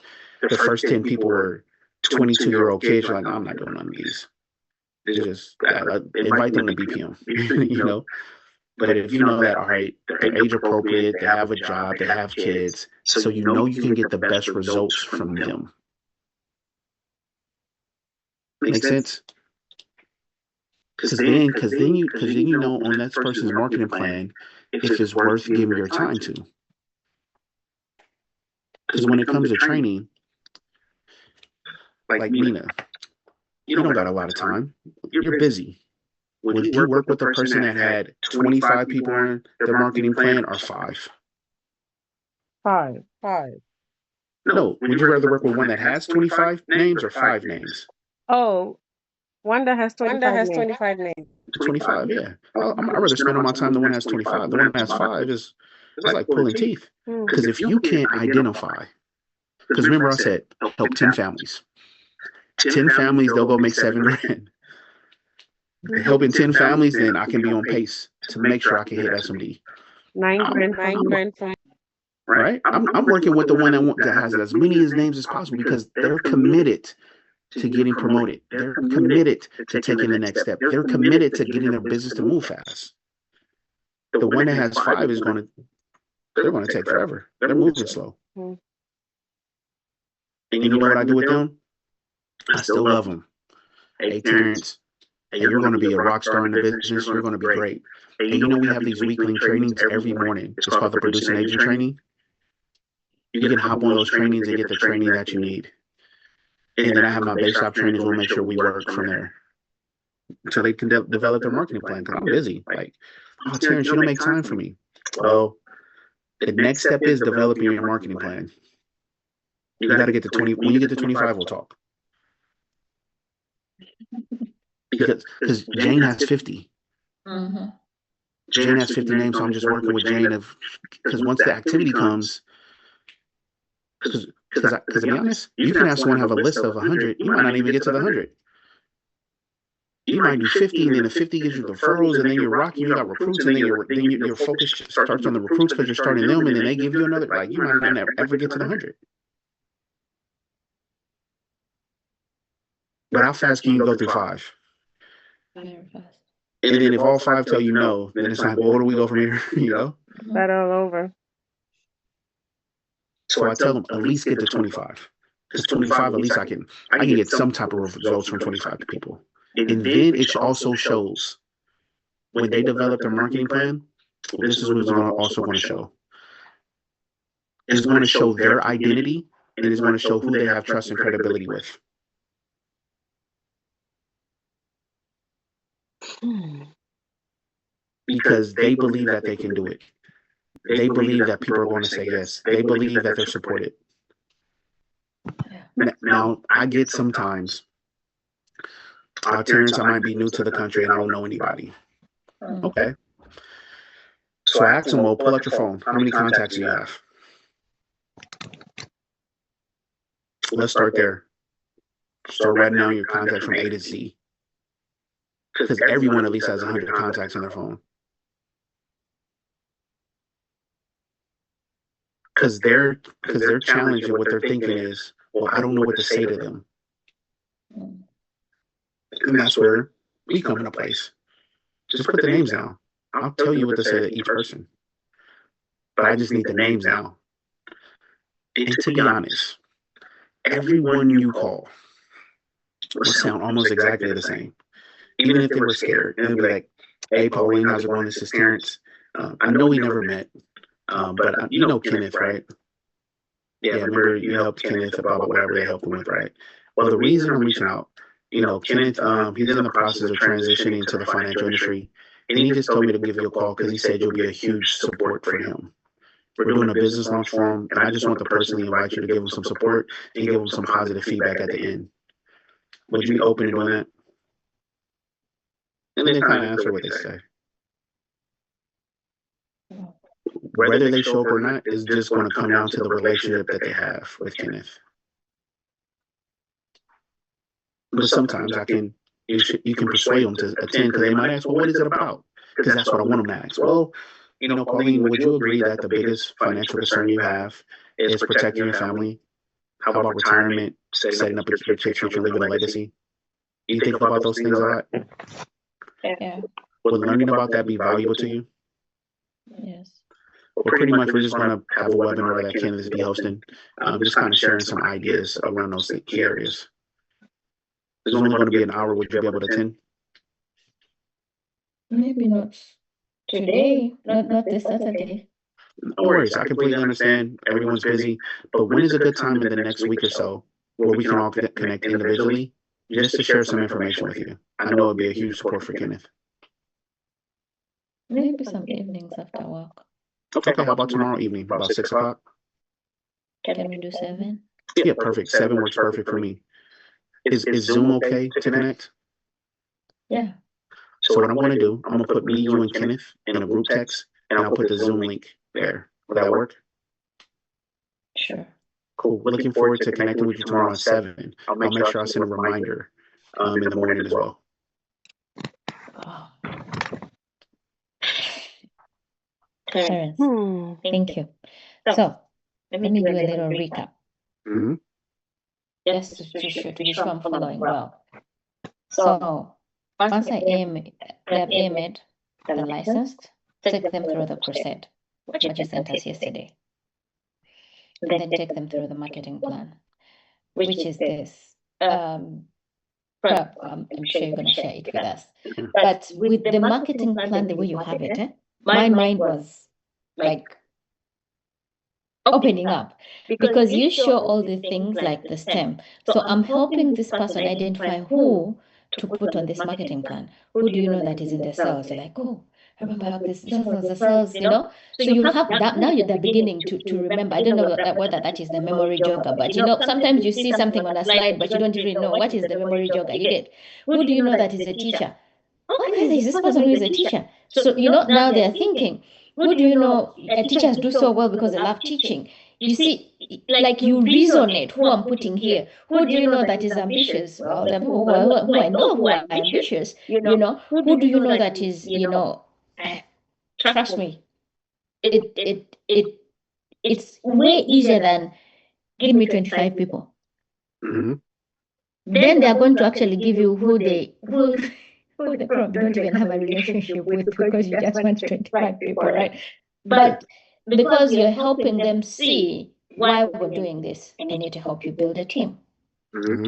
the first 10 people were 22-year-old kids, you're like, I'm not doing none of these. Just invite them to BPM, you know. But if you know that, all right, they're age appropriate, they have a job, they have kids, so you know you can get the best results from them. Make sense? Because then you know on that person's marketing plan if it's worth giving your time to. Because when it comes to training, like Nina, you don't got a lot of time. You're busy. Would you work with a person that had 25 people on their marketing plan or five? Five. No. Would you rather work with one that has 25 names or five names? Oh, one that has 25 names. 25, yeah. I'd rather spend all my time the one that has 25. The one that has five is like pulling teeth. Hmm. Because if you can't identify, because remember I said help 10 families. 10 families, they'll go make $7,000. Helping 10 families, then I can be on pace to make sure I can hit SMD. 9 grand from Right? I'm working with the one that has as many names as possible because they're committed to getting promoted. They're committed to taking the next step. They're committed to getting their business to move fast. The one that has five they're going to take forever. They're moving slow. Hmm. And you know what I do with them? I still love them. Hey, Terrance, hey, you're going to be a rock star in the business. You're going to be great. And you know we have these weekly trainings every morning. It's called the producing agent training. You can hop on those trainings and get the training that you need. And then I have my base shop trainers. We'll make sure we work from there so they can develop their marketing plan. Because I'm busy. Like, oh, Terrance, you don't make time for me. Well, the next step is developing your marketing plan. You got to get to 20. When you get to 25, we'll talk. Because Jane has 50. Mm-hmm. Jane has 50 names, so I'm just working with Jane because once the activity comes, because to be honest, you can have someone have a list of 100. You might not even get to the 100. You might do 50, and then the 50 gives you the referrals, and then you're rocking. You got recruits, and then your focus starts on the recruits because you're starting them, and then they give you another. Like you might not ever get to the 100. But how fast can you go through five? Very fast. And then if all five tell you no, then it's like, well, where do we go from here? You know? Start all over. So I tell them at least get to 25. Because 25, at least I can get some type of results from 25 people. And then it also shows when they develop their marketing plan, this is what it's also going to show. It's going to show their identity and it's going to show who they have trust and credibility with. Because they believe that they can do it. They believe that people are going to say yes. They believe that they're supported. Now, I get sometimes, Terrance, I might be new to the country and I don't know anybody. Okay. So I asked them, well, pull out your phone. How many contacts do you have? Let's start there. Start writing down your contacts from A to Z. Because everyone at least has 100 contacts on their phone. Because their challenge and what they're thinking is, well, I don't know what to say to them. And that's where we come into place. Just put the names down. I'll tell you what to say to each person. But I just need the names now. And to be honest, everyone you call will sound almost exactly the same. Even if they were scared. And they'll be like, hey, Pauline, how's it going? This is Terrance. I know we never met, but you know Kenneth, right? Yeah, remember you helped Kenneth about whatever they helped him with, right? Well, the reason I'm reaching out, Kenneth, he's in the process of transitioning to the financial industry. And he just told me to give you a call because he said you'll be a huge support for him. We're doing a business launch for him, and I just want to personally invite you to give him some support and give him some positive feedback at the end. Would you be open to doing that? And they kind of answer what they say. Whether they show up or not is just going to come down to the relationship that they have with Kenneth. But sometimes you can persuade them to attend because they might ask, well, what is it about? Because that's what I want them to ask. Well, Pauline, would you agree that the biggest financial concern you have is protecting your family? How about retirement, setting up your kid's future, leaving a legacy? Do you think about those things a lot? Yeah. Would learning about that be valuable to you? Yes. Well, pretty much we're just going to have a webinar that Kenneth will be hosting, just kind of sharing some ideas around those key areas. It's only going to be an hour. Would you be able to attend? Maybe not today, not this Saturday. No worries. I completely understand everyone's busy, but when is a good time in the next week or so where we can all connect individually just to share some information with you? I know it'd be a huge support for Kenneth. Maybe some evenings after work. Okay, how about tomorrow evening, about 6 o'clock? Can we do 7? Yeah, perfect. 7 works perfect for me. Is Zoom okay to connect? Yeah. So what I'm going to do, I'm going to put me, you, and Kenneth in a group text, and I'll put the Zoom link there. Will that work? Sure. Cool. Looking forward to connecting with you tomorrow at 7. I'll make sure I send a reminder in the morning as well. Oh. Terrance, thank you. So let me do a little recap. Mm-hmm. Just to be sure I'm following well. So once they have aimed the licensed, take them through the crusade, what you sent us yesterday. And then take them through the marketing plan, which is this. Prep, I'm sure you're going to share it with us. But with the marketing plan, the way you have it, my mind was like opening up because you show all the things like the STEM. So I'm helping this person identify who to put on this marketing plan. Who do you know that is in the cells? You're like, oh, I remember I have this just as the cells, So you have that now. They're beginning to remember. I don't know whether that is the memory jogger, but sometimes you see something on a slide, but you don't even know what is the memory jogger. You get who do you know that is a teacher? Okay, there's this person who is a teacher. So now they're thinking, who do you know? Teachers do so well because they love teaching. You see, like you resonate who I'm putting here. Who do you know that is ambitious? Well, the people who I know who are ambitious. Who do you know that is, trust me, it's way easier than give me 25 people. Mm-hmm. Then they are going to actually give you who they probably don't even have a relationship with because you just want 25 people, right? But because you're helping them see why we're doing this, I need to help you build a team.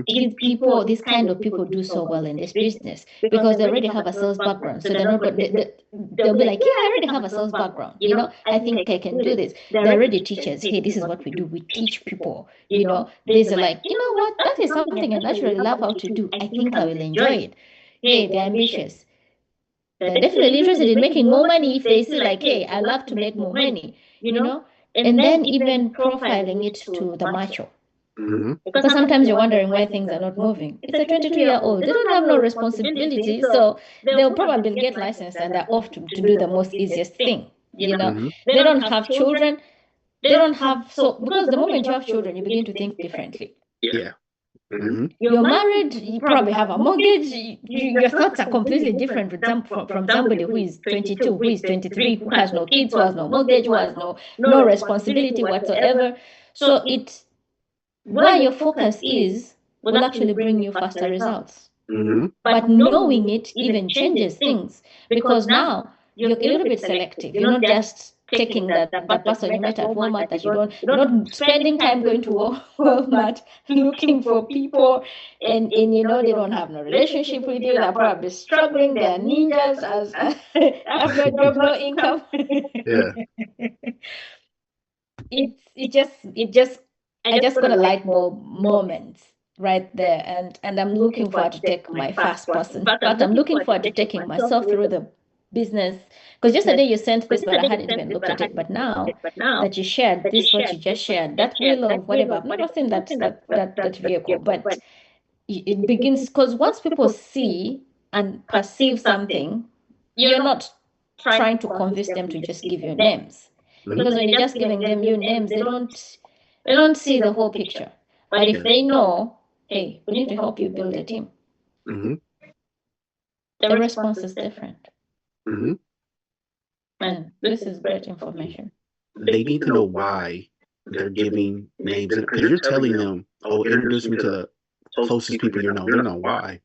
These kind of people do so well in this business because they already have a sales background. So they're not going they'll be like, yeah, I already have a sales background. I think I can do this. They're already teachers. Hey, this is what we do. We teach people. These are like, you know what? That is something I naturally love how to do. I think I will enjoy it. Hey, they're ambitious. They're definitely interested in making more money if they see like, hey, I love to make more money, and then even profiling it to the macho. Because sometimes you're wondering why things are not moving. It's a 22-year-old. They don't have no responsibility, so they'll probably get licensed and they're off to do the most easiest thing. They don't have children. They don't have because the moment you have children, you begin to think differently. Yeah. You're married, you probably have a mortgage, your thoughts are completely different from somebody who is 22, who is 23, who has no kids, who has no mortgage, who has no responsibility whatsoever. So it's where your focus is will actually bring you faster results. But knowing it even changes things because now you're a little bit selective. You're not just taking that person you met at Walmart that you're not spending time going to Walmart looking for people and they don't have no relationship with you. They're probably struggling. They're ninjas as have no job, no income. Yeah. I just got a light bulb moment right there, and I'm looking forward to take my first person. In fact, I'm looking forward to taking myself through the business because yesterday you sent this, but I hadn't even looked at it. But now that you shared this, what you just shared, that wheel of whatever, I've never seen that vehicle, but it begins because once people see and perceive something, you're not trying to convince them to just give you names. Because when you're just giving them your names, they don't see the whole picture. But if they know, hey, we need to help you build a team, the response is different. And this is great information. They need to know why they're giving names because you're telling them, "Oh, introduce me to the closest people you know." They know why.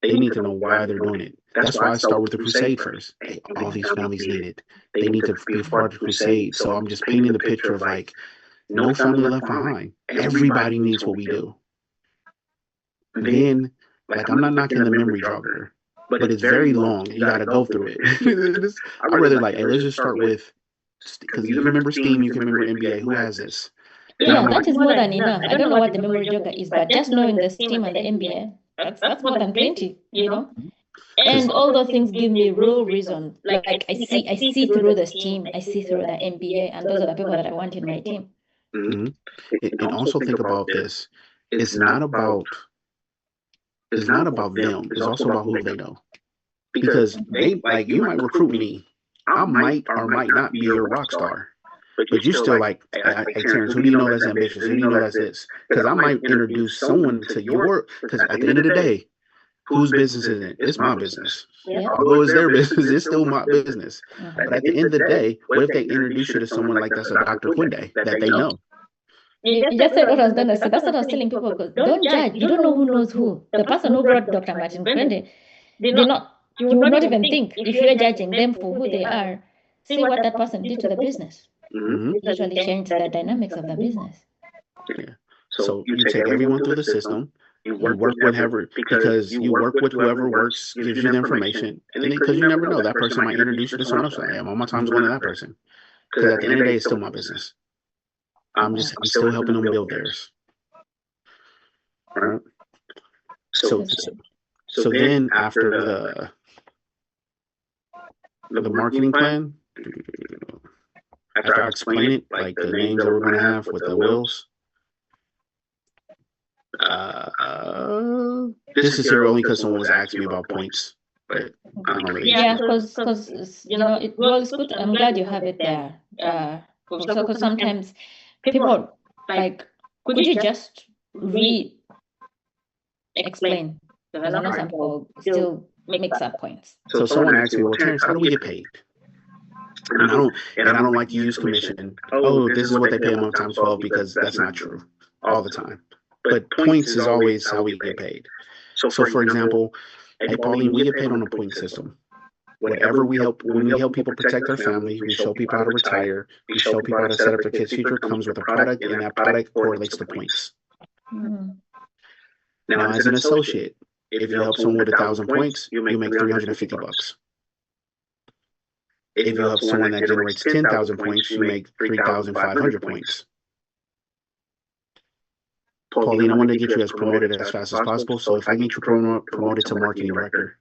They need to know why they're doing it. That's why I start with the crusade first. Hey, all these families need it. They need to be a part of the crusade. So I'm just painting the picture of like, no family left behind. Everybody needs what we do. Then, like, I'm not knocking the memory jogger, but it's very long. You got to go through it. I'd rather like, hey, let's just start with, because you can remember STEAM, you can remember MBA. Who has this? Yeah, that is more than enough. I don't know what the memory jogger is, but just knowing the STEAM and the MBA, that's more than plenty, you know? And all those things give me real reason. Like I see through the STEAM, I see through the MBA, and those are the people that I want in my team. Mm-hmm. And also think about this. It's not about them. It's also about who they know. Because they like you might recruit me. I might or might not be your rock star. But you're still like, hey, Terrance, who do you know that's ambitious? Who do you know that's this? Because I might introduce someone to your, because at the end of the day, whose business is it? It's my business. Yeah. Although it's their business, it's still my business. Mhm. But at the end of the day, what if they introduce you to someone like that's a Dr. Quinde that they know? You just said what I was gonna say. That's what I was telling people. Because don't judge. You don't know who knows who. The person who brought Dr. Martin Kwende, they're not. You would not even think if you're judging them for who they are. See what that person did to the business. Mm-hmm. Usually change the dynamics of the business. Yeah. So you take everyone through the system. You work with whoever, because you work with whoever works, gives you the information, and then because you never know, that person might introduce you to someone else. Like, hey, I'm on my time's going to that person. Because at the end of the day, it's still my business. I'm still helping them build theirs. All right. So then after the marketing plan, after I explain it, like the names that we're going to have with the wills, this is here only because someone was asking me about points, but I don't really. Yeah, because you know it's good. I'm glad you have it there. Because sometimes people like, could you just re-explain? Because I know some people still mix up points. So someone asked me, well, Terrance, how do we get paid? And I don't like to use commission. Oh, this is what they pay them times 12, because that's not true all the time. But points is always how we get paid. So for example, hey Pauline, we get paid on a point system. Whatever we help, when we help people protect their family, we show people how to retire, we show people how to set up their kids' future, comes with a product, and that product correlates to points. Mhm. Now, as an associate, if you help someone with 1,000 points, you make $350. If you help someone that generates 10,000 points, you make 3,500 points. Pauline, I want to get you as promoted as fast as possible. So if I get you promoted to marketing director,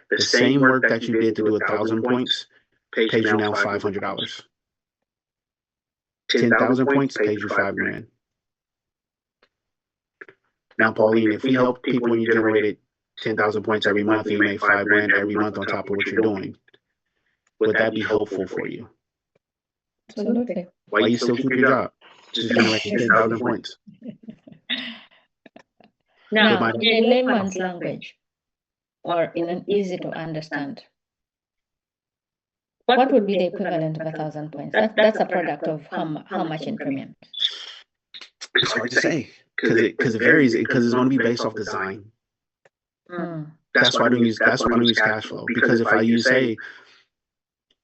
the same work that you did to do 1,000 points pays you now $500. 10,000 points pays you $5,000. Now, Pauline, if we help people and you generated 10,000 points every month, and you make $5,000 every month on top of what you're doing, would that be helpful for you? Absolutely. Why you still keep your job? Just generating 10,000 points. Now, in a layman's language, or in an easy to understand, what would be the equivalent of 1,000 points? That's a product of how much in premium? It's hard to say because it varies, because it's going to be based off design. Mm. That's why I don't use cash flow, because if I use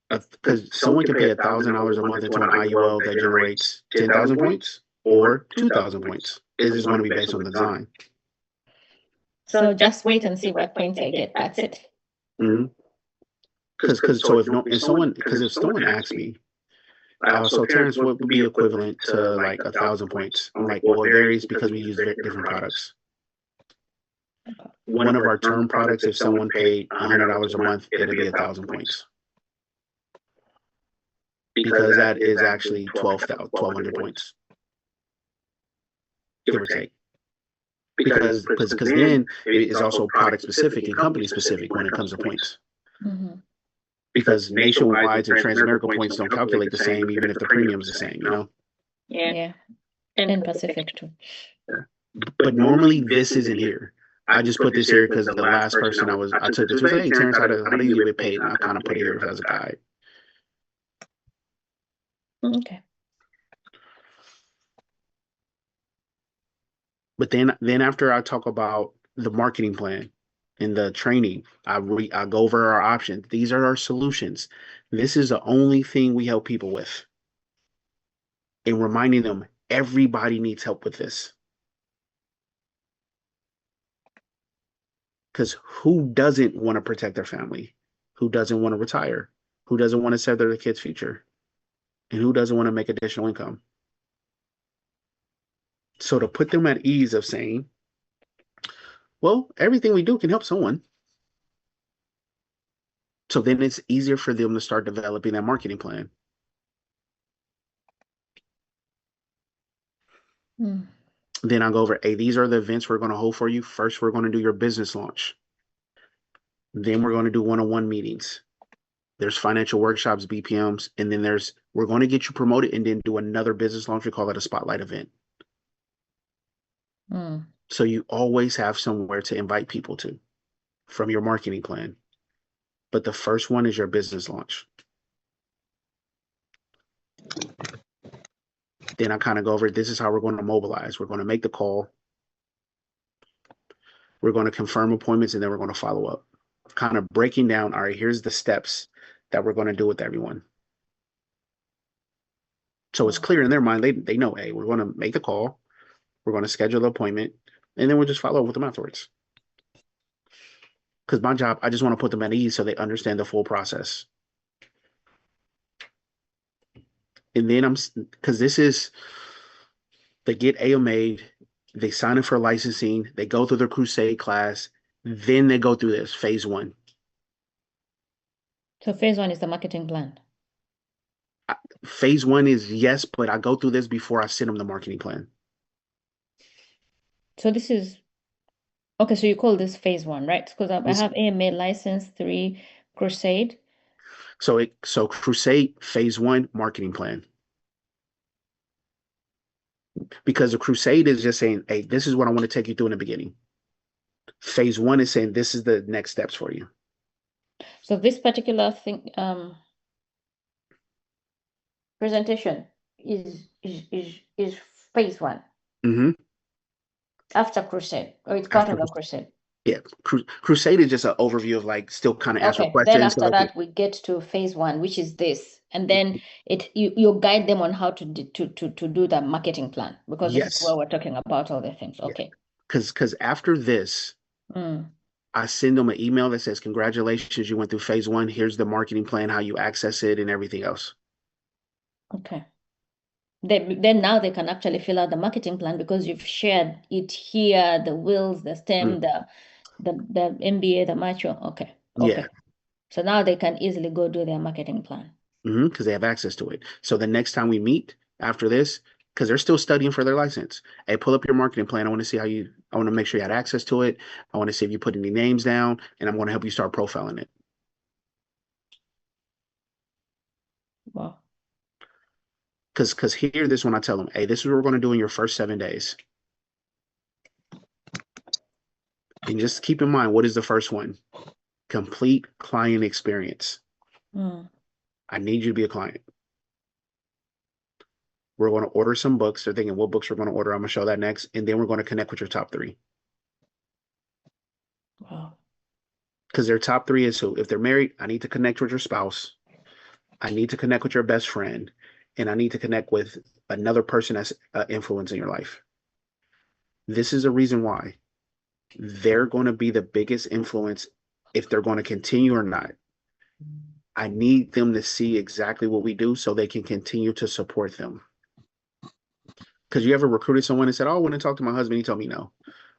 because someone can pay $1,000 a month into an IUL that generates 10,000 points or 2,000 points. It is going to be based on design. So just wait and see what points I get. That's it. Mm-hmm. Because if someone asks me, so Terrance, what would be equivalent to like 1,000 points? I'm like, well, it varies because we use different products. One of our term products, if someone paid $100 a month, it'll be 1,000 points. Because that is actually 1,200 points, give or take. Because then it is also product specific and company specific when it comes to points. Mm-hmm. Because nationwide and Transamerica points don't calculate the same, even if the premium is the same, you know? Yeah. And Pacific too. But normally this isn't here. I just put this here because the last person I took this was, hey, Terrance, how do you get paid? And I kind of put it here as a guide. Okay. But then after I talk about the marketing plan and the training, I go over our options. These are our solutions. This is the only thing we help people with. And reminding them everybody needs help with this. Because who doesn't want to protect their family? Who doesn't want to retire? Who doesn't want to save their kids' future? And who doesn't want to make additional income? So to put them at ease of saying, well, everything we do can help someone. So then it's easier for them to start developing that marketing plan. Then I'll go over, hey, these are the events we're going to hold for you. First, we're going to do your business launch. Then we're going to do one-on-one meetings. There's financial workshops, BPMs, and then we're going to get you promoted and then do another business launch. We call it a spotlight event. So you always have somewhere to invite people to from your marketing plan. But the first one is your business launch. Then I kind of go over, this is how we're going to mobilize. We're going to make the call. We're going to confirm appointments, and then we're going to follow up. Kind of breaking down, all right, here's the steps that we're going to do with everyone. So it's clear in their mind. They know, hey, we're going to make the call. We're going to schedule the appointment, and then we'll just follow up with them afterwards. Because my job, I just want to put them at ease so they understand the full process. And then because this is, they get AMA'd, they sign up for licensing, they go through their crusade class, then they go through this phase 1. So phase 1 is the marketing plan. Phase 1 is yes, but I go through this before I send them the marketing plan. So this is, okay, so you call this phase 1, right? Because I have AMA license 3 crusade. So crusade phase 1 marketing plan. Because the crusade is just saying, hey, this is what I want to take you through in the beginning. Phase 1 is saying this is the next steps for you. So this particular thing, presentation is phase 1. Mm-hmm. After crusade, or it's part of the crusade. Yeah, crusade is just an overview of like still kind of answer questions. Then after that, we get to phase 1, which is this, and then you guide them on how to do the marketing plan, because this is where we're talking about all the things. Okay. Because after this, I send them an email that says, congratulations, you went through phase 1. Here's the marketing plan, how you access it, and everything else. Okay. Then now they can actually fill out the marketing plan because you've shared it here, the wills, the STEM, the MBA, the macho. Okay. Yeah. So now they can easily go do their marketing plan. Because they have access to it. So the next time we meet after this, because they're still studying for their license, hey, pull up your marketing plan. I want to see I want to make sure you had access to it. I want to see if you put any names down, and I'm going to help you start profiling it. Wow. Because here, this one, I tell them, hey, this is what we're going to do in your first 7 days. And just keep in mind, what is the first one? Complete client experience. I need you to be a client. We're going to order some books. They're thinking what books we're going to order. I'm going to show that next. And then we're going to connect with your top 3. Wow. Because their top 3 is, so if they're married, I need to connect with your spouse. I need to connect with your best friend. And I need to connect with another person that's influence in your life. This is a reason why they're going to be the biggest influence if they're going to continue or not. I need them to see exactly what we do so they can continue to support them. Because you ever recruited someone and said, oh, I went and talked to my husband, he told me no.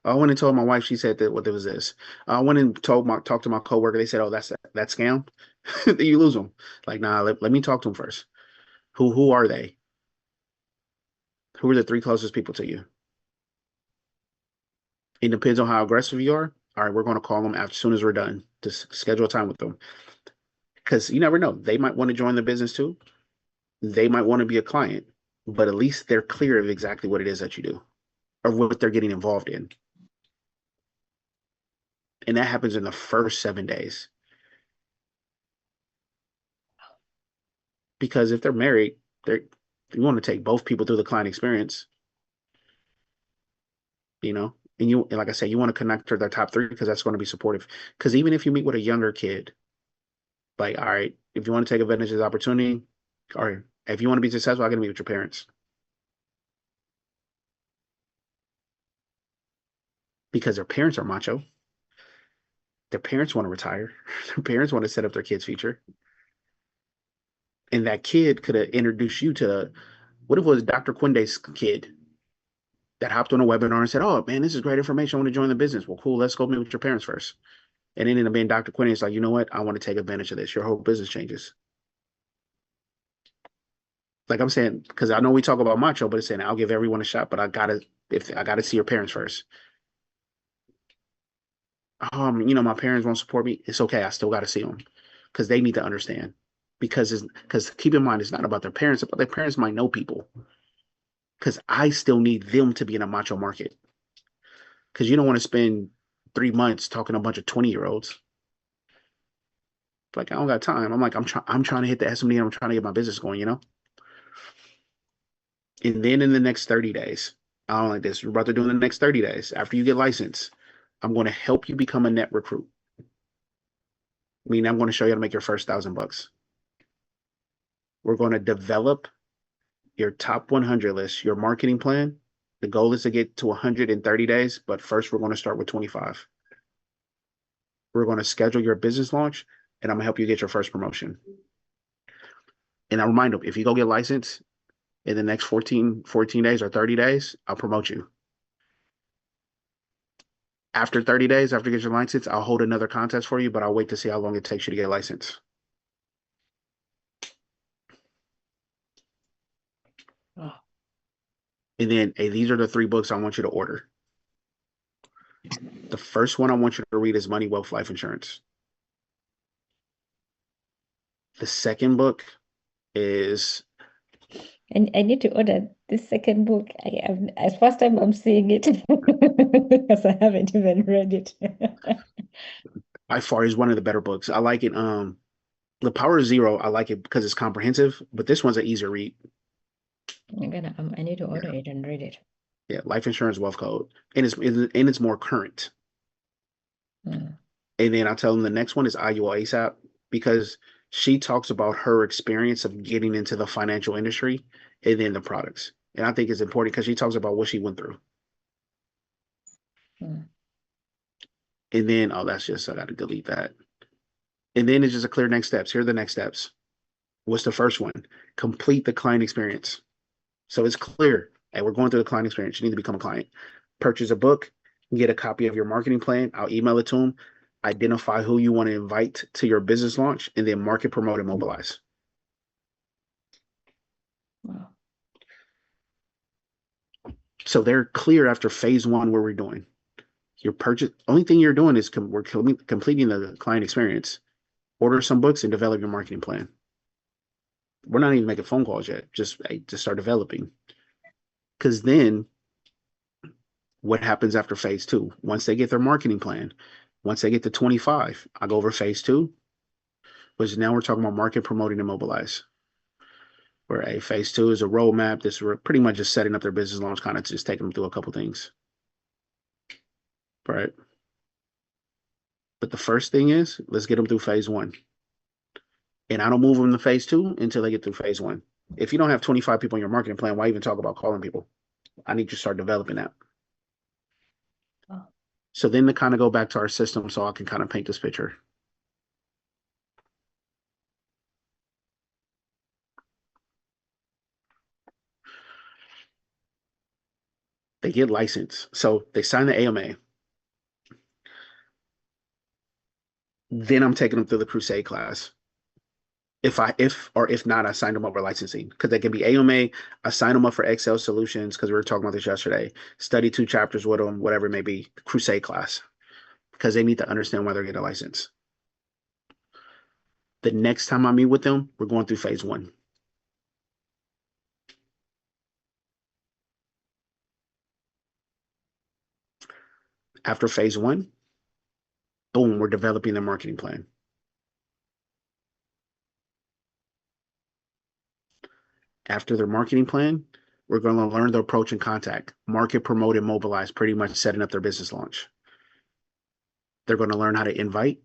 I went and told my wife, she said that what there was this. I went and talked to my coworker, they said, oh, that's that scam. Then you lose them. Like, nah, let me talk to them first. Who are they? Who are the 3 closest people to you? It depends on how aggressive you are. All right, we're going to call them as soon as we're done to schedule time with them. Because you never know. They might want to join the business too. They might want to be a client, but at least they're clear of exactly what it is that you do or what they're getting involved in. And that happens in the first 7 days. Because if they're married, you want to take both people through the client experience. And like I said, you want to connect to their top 3 because that's going to be supportive. Because even if you meet with a younger kid, like, all right, if you want to take advantage of the opportunity, or if you want to be successful, I got to meet with your parents. Because their parents are macho. Their parents want to retire. Their parents want to set up their kid's future. And that kid could have introduced you to, what if it was Dr. Quinde's kid that hopped on a webinar and said, "Oh man, this is great information. I want to join the business." Well, cool. Let's go meet with your parents first. And it ended up being Dr. Quinn. It's like, you know what? I want to take advantage of this. Your whole business changes. Like I'm saying, because I know we talk about macho, but it's saying I'll give everyone a shot, but I gotta see your parents first. My parents won't support me. It's okay. I still gotta see them because they need to understand. Because keep in mind, it's not about their parents, but their parents might know people. Because I still need them to be in a macho market. Because you don't want to spend 3 months talking to a bunch of 20-year-olds. Like I don't got time. I'm like, I'm trying to hit the SMD and I'm trying to get my business going. And then in the next 30 days, I don't like this. We're about to do in the next 30 days. After you get licensed, I'm going to help you become a net recruit. I mean, I'm going to show you how to make your first $1,000. We're going to develop your top 100 list, your marketing plan. The goal is to get to 100 in 30 days, but first we're going to start with 25. We're going to schedule your business launch, and I'm going to help you get your first promotion. And I remind them, if you go get licensed in the next 14 days or 30 days, I'll promote you. After 30 days, after you get your license, I'll hold another contest for you, but I'll wait to see how long it takes you to get a license. Oh. And then, hey, these are the 3 books I want you to order. The first one I want you to read is Money, Wealth, Life Insurance. The second book is... And I need to order this second book. As first time I'm seeing it because I haven't even read it. by far is one of the better books. I like it. The Power of Zero, I like it because it's comprehensive, but this one's an easier read. I need to order it and read it. Yeah, Life Insurance Wealth Code, and it's more current. Mm. And then I tell them the next one is IUL ASAP because she talks about her experience of getting into the financial industry and then the products. And I think it's important because she talks about what she went through. Mm. And then, I got to delete that. And then it's just a clear next steps. Here are the next steps. What's the first one? Complete the client experience. So it's clear. Hey, we're going through the client experience. You need to become a client. Purchase a book, get a copy of your marketing plan. I'll email it to them. Identify who you want to invite to your business launch, and then market, promote, and mobilize. Wow. So they're clear after phase 1 what we're doing. Your purchase, only thing you're doing is we're completing the client experience. Order some books and develop your marketing plan. We're not even making phone calls yet. Just start developing. Because then what happens after phase 2? Once they get their marketing plan, once they get to 25, I go over phase 2, which now we're talking about market, promoting, and mobilize. Where phase 2 is a roadmap. This is pretty much just setting up their business launch, kind of just taking them through a couple things. Right. But the first thing is, let's get them through phase 1. And I don't move them to phase 2 until they get through phase 1. If you don't have 25 people in your marketing plan, why even talk about calling people? I need you to start developing that. Oh. So then to kind of go back to our system so I can kind of paint this picture. They get licensed. So they sign the AMA. Then I'm taking them through the Crusade class. If not, I sign them up for licensing because they can be AMA. I sign them up for Excel solutions because we were talking about this yesterday. Study 2 chapters with them, whatever it may be, Crusade class, because they need to understand why they're getting a license. The next time I meet with them, we're going through phase 1. After phase 1, boom, we're developing the marketing plan. After their marketing plan, we're going to learn the approach and contact, market, promote, and mobilize, pretty much setting up their business launch. They're going to learn how to invite,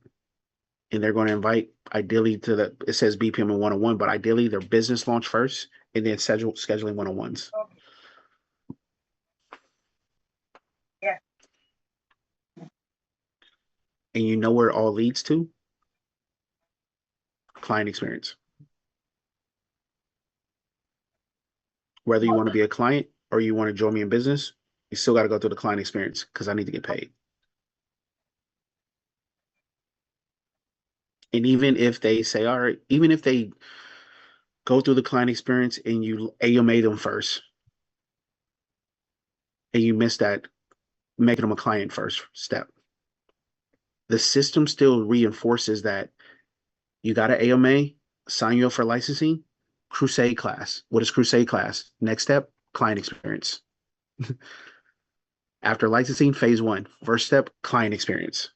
and they're going to invite ideally it says BPM and 101, but ideally their business launch first, and then scheduling 101s. Yeah. and you know where it all leads to? Client experience. Whether you want to be a client or you want to join me in business, you still got to go through the client experience because I need to get paid. And even if they say, all right, even if they go through the client experience and you AMA them first, and you miss that making them a client first step, the system still reinforces that you got to AMA, sign you up for licensing, Crusade class. What is Crusade class? Next step, client experience. After licensing, phase 1, first step, client experience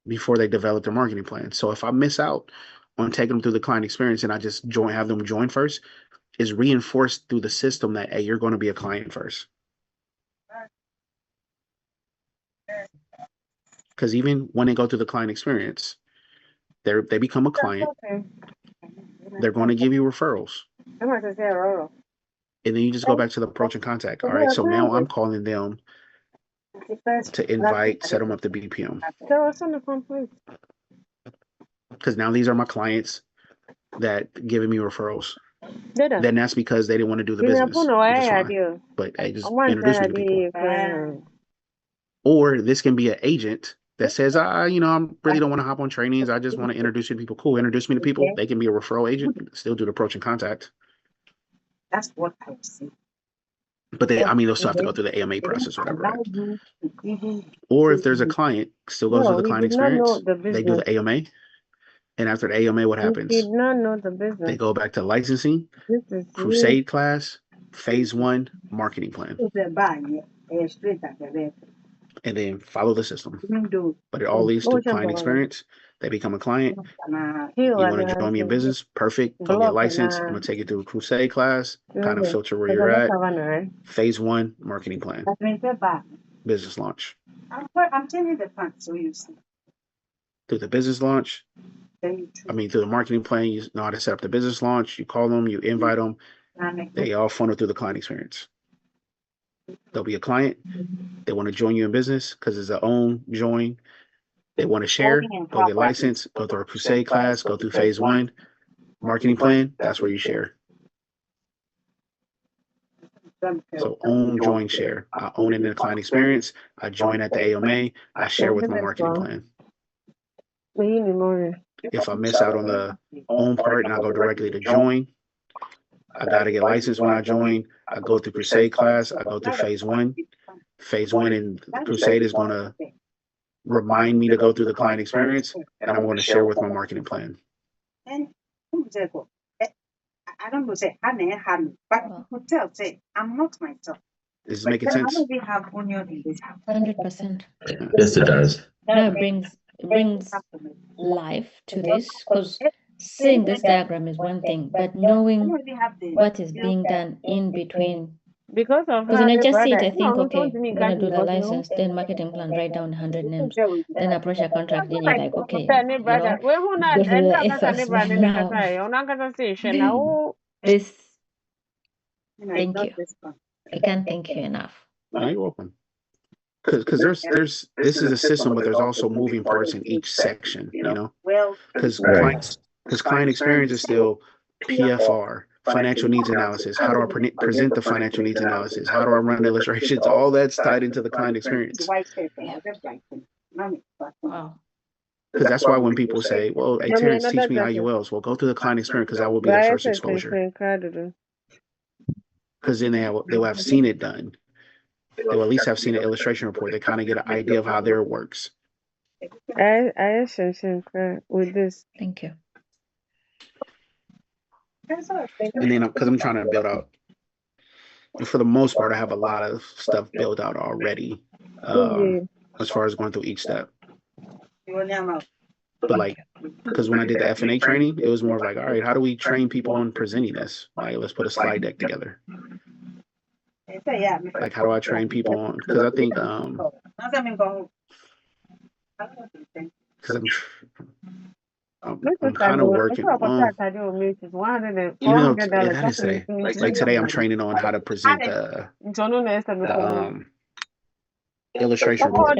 before they develop their marketing plan. So if I miss out on taking them through the client experience and I just have them join first, is reinforced through the system that, hey, you're going to be a client first. Because even when they go through the client experience, they become a client. They're going to give you referrals. And then you just go back to the approach and contact. All right, so now I'm calling them to invite, set them up to BPM. Because now these are my clients that giving me referrals. Then that's because they didn't want to do the business, which is fine. But hey, just introduce me to people. Or this can be an agent that says, I really don't want to hop on trainings. I just want to introduce you to people. Cool, introduce me to people. They can be a referral agent, still do the approach and contact. That's what I see. But they'll still have to go through the AMA process or whatever. Right? Or if there's a client, still goes through the client experience, they do the AMA. And after the AMA, what happens? Did not know the business. They go back to licensing, Crusade class, phase 1, marketing plan. And then follow the system. But it all leads to client experience. They become a client. You want to join me in business? Perfect. Go get licensed. I'm going to take you through a Crusade class, kind of filter where you're at. Phase 1, marketing plan. Business launch. I'm telling the fact, so you see. Through the business launch, through the marketing plan, you know how to set up the business launch. You call them, you invite them. They all funnel through the client experience. They'll be a client. They want to join you in business because it's their own join. They want to share, go get licensed, go through a Crusade class, go through phase 1, marketing plan. That's where you share. So own, join, share. I own it in the client experience. I join at the AMA. I share with my marketing plan. If I miss out on the own part and I go directly to join, I got to get licensed when I join. I go through Crusade class. I go through phase 1. Phase 1 and Crusade is going to remind me to go through the client experience, and I'm going to share with my marketing plan. And I don't know, say, but hotel say, I'm not myself. Is this making sense? We have onion in this house. 100%. Yes, it does. Now it brings life to this, because seeing this diagram is one thing, but knowing what is being done in between. Because of Because when I just see it, I no, think, no, okay, don't I'm me gonna do the because, license, then marketing plan, write down 100 names, then approach a contract, then you're like, okay, brother. We who not go through the and ethos, but now this, thank you. I can't thank you enough. No, you're welcome. Because there's this is a system, but there's also moving parts in each section, because client experience is still PFR, financial needs analysis. How do I present the financial needs analysis? How do I run illustrations? All that's tied into the client experience. Wow. Because that's why when people say, well, hey, Terrance, teach me IULs. Well, go through the client experience because that will be their first exposure. Because then they will have seen it done. They will at least have seen an illustration report. They kind of get an idea of how their works. I with this. Thank you. And then because I'm trying to build out, for the most part, I have a lot of stuff built out already as far as going through each step. But because when I did the F&A training, it was more of like, all right, how do we train people on presenting this? Let's put a slide deck together. How do I train people on? Because I think because I'm kind of working on, even though that is today. Today I'm training on how to present the illustration report.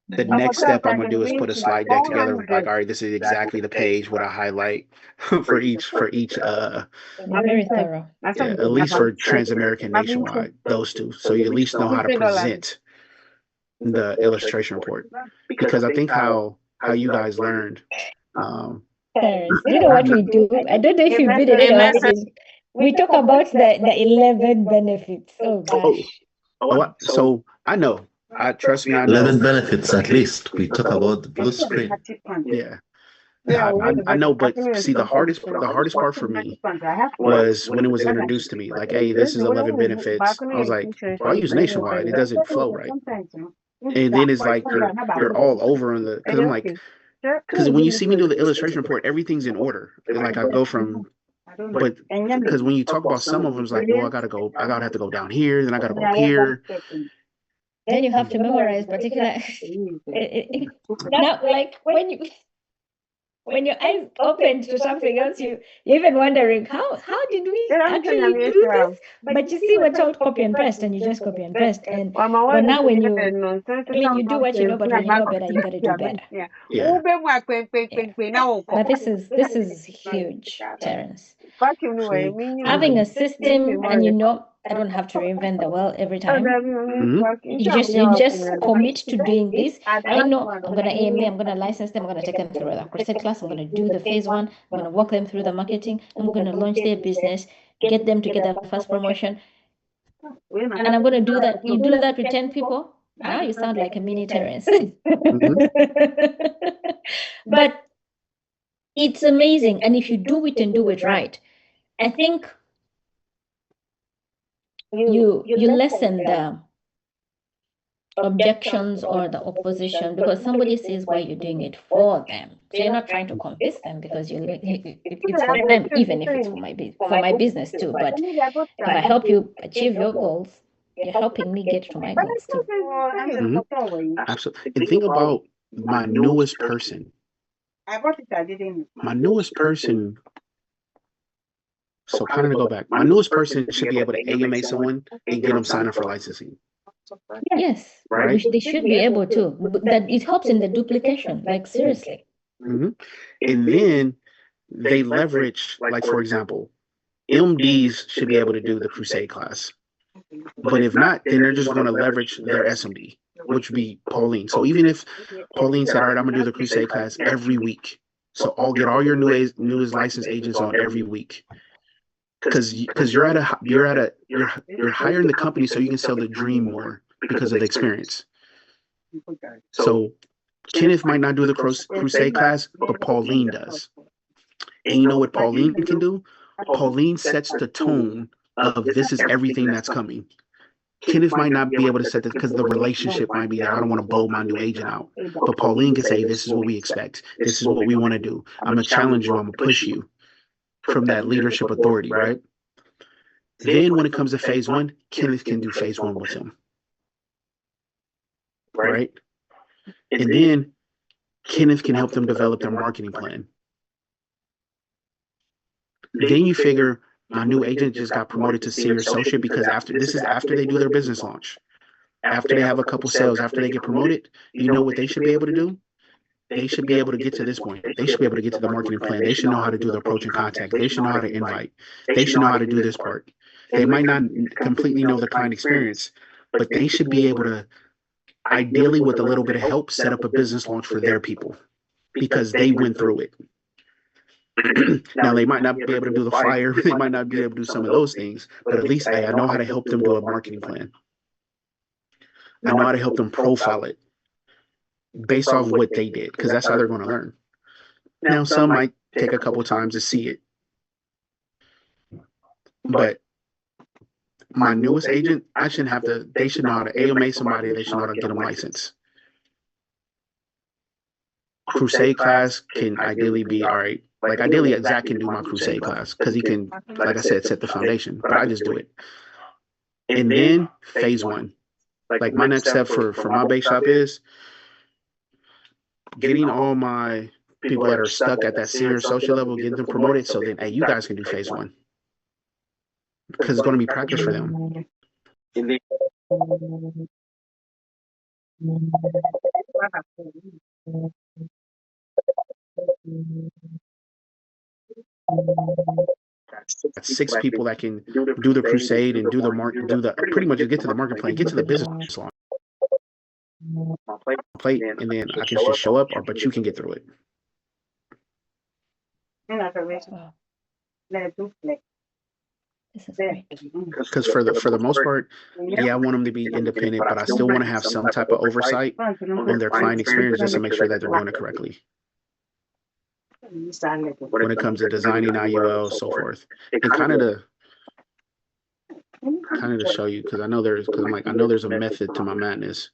The next step I'm gonna do is put a slide deck together. Like, all right, this is exactly the page what I highlight for each You're very thorough. yeah, at least for Transamerican Nationwide, those two. So you at least know how to present the illustration report. Because I think how you guys learned. Terrance, you know what we do? I don't know if you've been in any of our meetings. We talk about the 11 benefits. Oh gosh. So I know. I trust me. I know. 11 benefits at least. We talk about the blue screen. Yeah. I know, but see, the hardest part for me was when it was introduced to me. Like, hey, this is 11 benefits. I was like, well, I use Nationwide. It doesn't flow right. And then it's like you're all over on the because I'm like because when you see me do the illustration report, everything's in order. It's like I go from but because when you talk about some of them, it's like, well, I gotta have to go down here, then I gotta go up here. Then you have to memorize particular. Now, like when your eyes open to something else, you're even wondering how did we actually do this? But you see, we're told copy and paste, and you just copy and paste. And but now when you, I mean, you do what you know, but when you know better, you gotta do better. Yeah. But this is huge, Terrance. Having a system, and I don't have to reinvent the wheel every time. You just commit to doing this. I know I'm gonna AMA, I'm gonna license them, I'm gonna take them through the crusade class, I'm gonna do the phase 1, I'm gonna walk them through the marketing, I'm gonna launch their business, get them to get their first promotion, and I'm gonna do that. You do that with 10 people, now you sound like a mini Terrance. But it's amazing, and if you do it and do it right, I think you lessen the objections or the opposition because somebody says why you're doing it for them. So you're not trying to convince them because it's for them, even if it's for my business too. But if I help you achieve your goals, you're helping me get to my goals too. Absolutely. And think about my newest person. My newest person. So kind of to go back, my newest person should be able to AMA someone and get them signed up for licensing. Yes, right? They should be able to. That it helps in the duplication, like seriously. And then they leverage, like for example, MDs should be able to do the crusade class. But if not, then they're just going to leverage their SMD, which would be Pauline. So even if Pauline said, all right, I'm gonna do the crusade class every week. So I'll get all your newest licensed agents on every week. Because you're hiring the company so you can sell the dream more because of the experience. So Kenneth might not do the crusade class, but Pauline does. And you know what Pauline can do? Pauline sets the tone of this is everything that's coming. Kenneth might not be able to set this because the relationship might be there. I don't want to blow my new agent out. But Pauline can say, this is what we expect. This is what we want to do. I'm going to challenge you. I'm going to push you from that leadership authority, right? Then when it comes to phase 1, Kenneth can do phase 1 with him. Right? And then Kenneth can help them develop their marketing plan. Then you figure my new agent just got promoted to senior associate because after they do their business launch. After they have a couple sales, after they get promoted, you know what they should be able to do? They should be able to get to this point. They should be able to get to the marketing plan. They should know how to do the approach and contact. They should know how to invite. They should know how to do this part. They might not completely know the client experience, but they should be able to, ideally with a little bit of help, set up a business launch for their people because they went through it. Now, they might not be able to do the flyer. They might not be able to do some of those things, but at least I know how to help them do a marketing plan. I know how to help them profile it based off what they did because that's how they're going to learn. Now, some might take a couple times to see it, but my newest agent, I shouldn't have to. They should know how to AMA somebody. They should know how to get them licensed. Crusade class can ideally be all right. Like ideally, Zach can do my crusade class because he can, like I said, set the foundation. But I just do it. And then phase 1, like my next step for my bake shop is getting all my people that are stuck at that senior associate level, getting them promoted. So then, hey, you guys can do phase 1 because it's going to be practice for them. Got 6 people that can do the crusade and do the pretty much get to the market plan, get to the business launch plate, and then I can just show up, but you can get through it. Wow. This is great. Because for the most part, yeah, I want them to be independent, but I still want to have some type of oversight on their client experience just to make sure that they're doing it correctly when it comes to designing IUL, so forth, and kind of to show you, because I'm like, I know there's a method to my madness.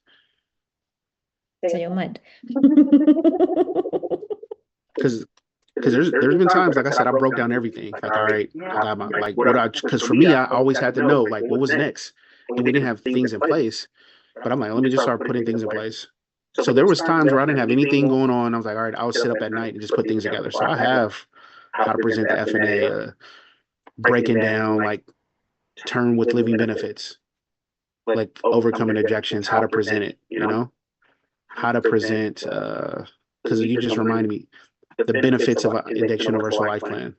So you're mad. Because there's been times, like I said, I broke down everything. Like, all right, I got my, like, because for me, I always had to know, like, what was next, and we didn't have things in place. But I'm like, let me just start putting things in place. So there was times where I didn't have anything going on. I was like, all right, I would sit up at night and just put things together. So I have how to present the F&A, breaking down like term with living benefits, like overcoming objections, how to present it, how to present, because you just reminded me, the benefits of an Index Universal Life Plan,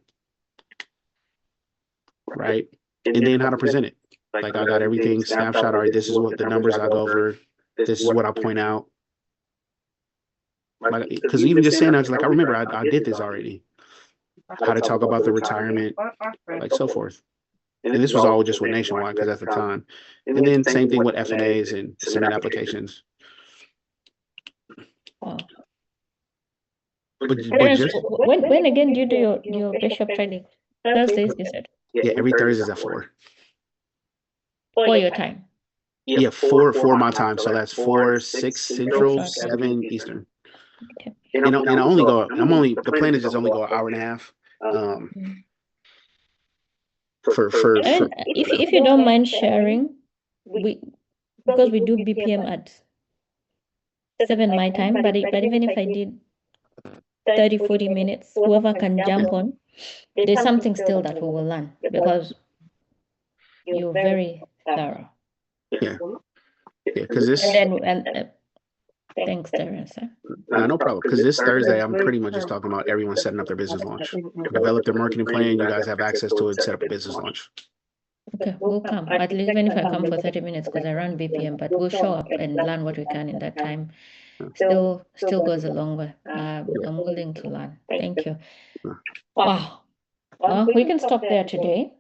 right? And then how to present it. Like, I got everything snapshot. All right, this is what the numbers I go over. This is what I point out. Like, because even just saying that, like, I remember I did this already. How to talk about the retirement, like, so forth. And this was all just with Nationwide, because at the time. And then same thing with F&As and submit applications. Wow. But Terrance, just, when again do you do your bishop training? Thursdays, you said? yeah, every Thursday is at 4. For your time. Yeah, 4 my time. So that's 4, 6 Central, 7 Eastern. Okay. And I only go. The plan is just only go an hour and a half. And if you don't mind sharing, because we do BPM at 7 my time, but even if I did 30-40 minutes, whoever can jump on, there's something still that we will learn, because you're very thorough. Yeah, because this. Thanks, Terrance. No problem. Because this Thursday, I'm pretty much just talking about everyone setting up their business launch. Develop their marketing plan. You guys have access to it. Set up a business launch. Okay, we'll come. At least even if I come for 30 minutes, because I run BPM, but we'll show up and learn what we can in that time. Still goes a long way. I'm willing to learn. Thank you. Wow. Well, we can stop there today.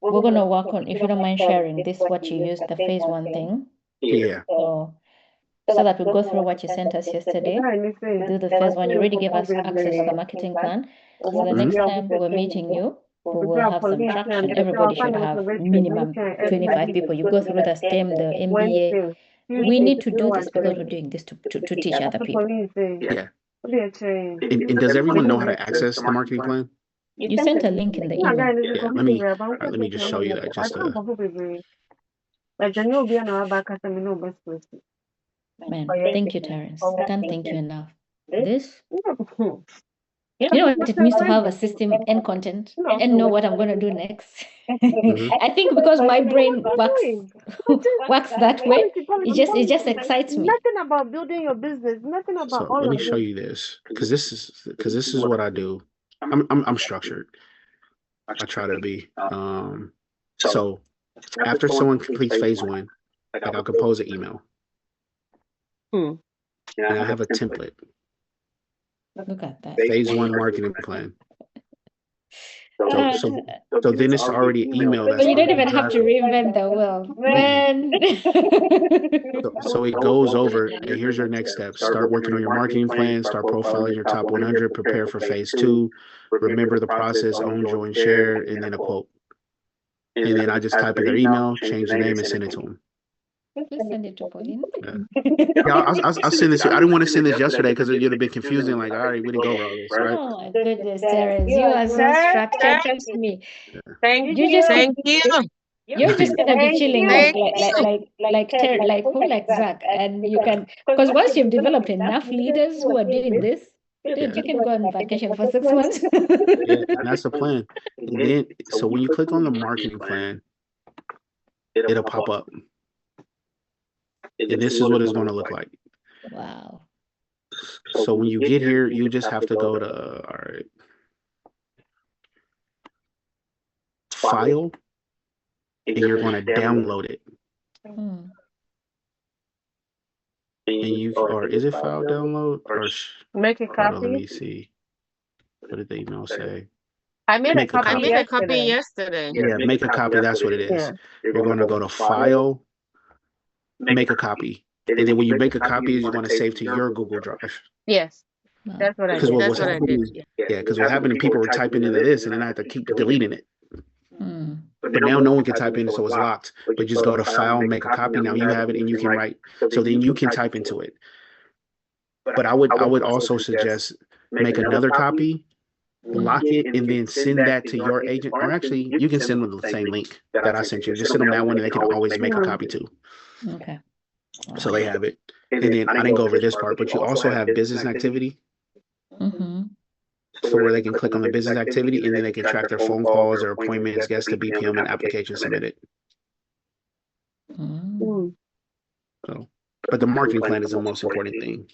We're gonna work on, if you don't mind sharing, this what you used, the phase 1 thing. Yeah. So that we go through what you sent us yesterday. Do the phase 1. You already gave us access to the marketing plan. So the next time we're meeting you, we will have some traction. Everybody should have minimum 25 people. You go through the STEM, the MBA. We need to do this because we're doing this to teach other people. Yeah. And does everyone know how to access the marketing plan? You sent a link in the email. Yeah. Let me just show you that. Just Man, thank you, Terrance. I can't thank you enough. This, you know what it means to have a system and content and know what I'm going to do next. I think because my brain works that way, it just excites me. Nothing about building your business. Nothing about so let me show you this, because this is what I do. I'm structured. I try to be. So after someone completes phase 1, like, I'll compose an email. And I have a template. Look at that. Phase 1 marketing plan. So then it's already an email. So you don't even have to reinvent the wheel, man. So it goes over, and here's your next steps. Start working on your marketing plan. Start profiling your top 100. Prepare for phase 2. Remember the process. Own, join, share, and then a quote. And then I just type in their email, change the name, and send it to them. Please send it to Pauline. Yeah, I'll send this. I didn't want to send this yesterday because it would have been confusing. Like, all right, we didn't go over all this, right? Oh my goodness, Terrance, you are so structured. Trust me. Thank you. You're just gonna be chilling like who, like Zach, and you can, because once you've developed enough leaders who are doing this, dude, you can go on vacation for 6 months. Yeah, and that's the plan. And then, so when you click on the marketing plan, it'll pop up. And this is what it's going to look like. Wow. So when you get here, you just have to go to all right, file, and you're going to download it. Mm. And or is it file download or Make a hold on, let copy. me see. What did the email say? I made a Make a copy I copy. made a copy yesterday. yesterday. Yeah, make a copy. That's what it is. Yeah. You're going to go to file, make a copy. And then when you make a copy, you want to save to your Google Drive. Yes. Wow. That's what I Because did. what That's was what I happening, did. yeah, because what happened, people were typing into this, and then I had to keep deleting it. Mm. But now no one can type in, so it's locked. But just go to file, make a copy. Now you have it, and you can write. So then you can type into it. But I would also suggest make another copy, lock it, and then send that to your agent. Or actually, you can send them the same link that I sent you. Just send them that one, and they can always make a copy too. Okay. So they have it. And then I didn't go over this part, but you also have business activity. Mm-hmm. So where they can click on the business activity, and then they can track their phone calls, their appointments, guests to BPM, and applications submitted. Mm. So, but the marketing plan is the most important thing.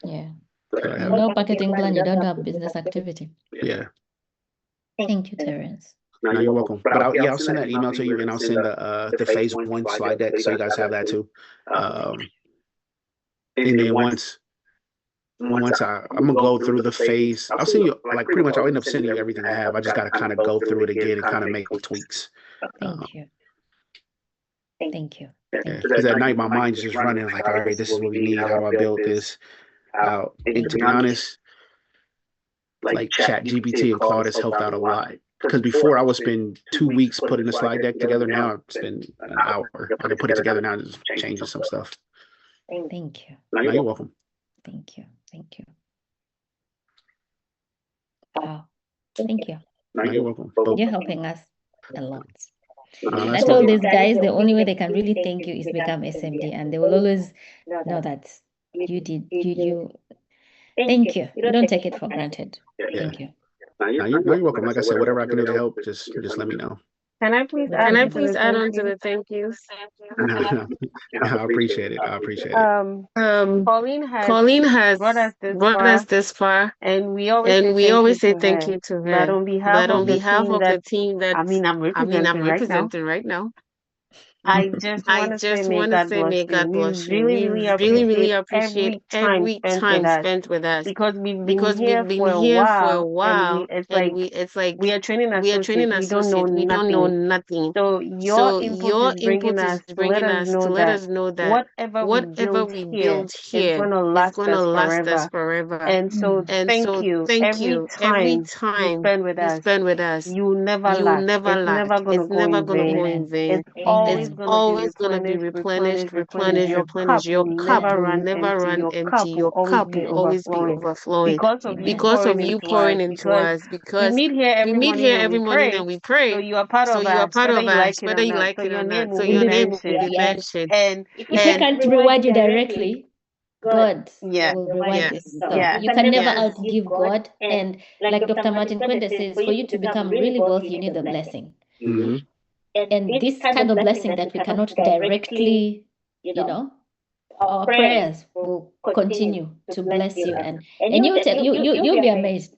Yeah. So I have No marketing plan, you don't have business activity. yeah. Thank you, Terrance. No, you're welcome. But I'll send that email to you, and I'll send the phase 1 slide deck so you guys have that too. And then once I'm gonna go through the phase, I'll send you like pretty much I'll end up sending you everything I have. I just got to kind of go through it again and kind of make tweaks. Thank you. Thank you. Yeah, because at night my mind's just running like, all right, this is what we need. How do I build this out? And to be honest, like Chat GPT and Claude has helped out a lot. Because before I would spend 2 weeks putting a slide deck together. Now I spend an hour. I can put it together now and just changes some stuff. Thank you. No, you're welcome. Thank you. Thank you. Wow. Thank you. No, you're welcome. You're helping us a lot. I That's told okay. these guys the only way they can really thank you is become SMD, and they will always know that you did you thank you. You don't take it for granted. Yeah. Thank you. No, you're welcome. Like I said, whatever I can do to help, just let me know. Can I please Can add Can I on to please the add thank on to you? the thank yous? No, I appreciate it. I appreciate it. Pauline has brought us this far, and we always say thank you to her. But on behalf But on of the behalf team of the team that I'm I'm representing representing right now, I just I want to say just may want to God say bless may you. God We bless you. really, We really really appreciate appreciate every every time spent time with us spent with us because we've been because here we've been for a here for a while, while and it's it's like we are training we are training associates. We don't know associates. We don't know nothing. nothing. So your So input your is bringing input us is to let bringing us us know to let that us know that whatever we whatever build we here build is here going to is last going to us last us forever. forever. And so And thank so you. thank Every you. Every time you time spend with you us, spend with us, you never you lack. never It's lack. never going to It's go never in going to go vain. in vain. It's always It's going to be always going to be replenished, replenished, replenished, replenished. replenished, Your replenished. cup Your will cup never will run never empty. run Your empty. cup will Your always cup be will always be overflowing overflowing because of you because of pouring you into us. pouring into Because us. we Because meet here we every meet morning here and every we morning and pray. we So pray. you are part So of you are us, part whether of you us, like it or whether you not. like So it your or not. name So will be your name will mentioned. be mentioned. And If we can't reward you directly, God yeah, will reward Yeah. you. So yeah. you can never Yeah. outgive God. And like Dr. Martin Kwende says, for you to become really wealthy, you need the blessing. Mm-hmm. And this kind of blessing that we cannot directly, our prayers will continue to bless you, and you'll be amazed.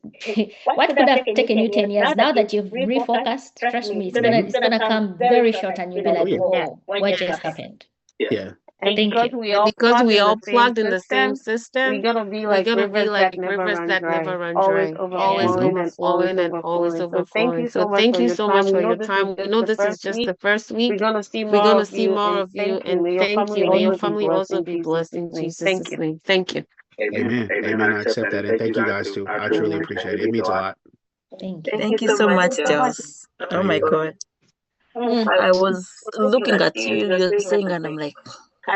What could have taken you 10 years, now that you've refocused, trust me, it's gonna come very short, and you'll be Oh, like, yeah. whoa, what just happened? Yeah. And Thank because you. we And all because plugged we in the all same plugged in the same system, we're system, gonna be we're like gonna be rivers that like never rivers run that never dry, run always dry, always overflowing and always overflowing and always overflowing. So thank overflowing. you So so much thank for you your so time. much We for know your this is time. We just know the this is first just week. the first We're week. gonna see We're more gonna of see you, more and of you, thank you. and May your thank family you. May your also be family blessed also in be Jesus' blessed in name. Thank Jesus' you. name. Thank you. Amen. Amen. I accept that, and thank you guys too. I truly appreciate it. It means a lot. Thank you. Thank you so much, Joss. Oh my God. I was looking at you, you're saying, and I'm like,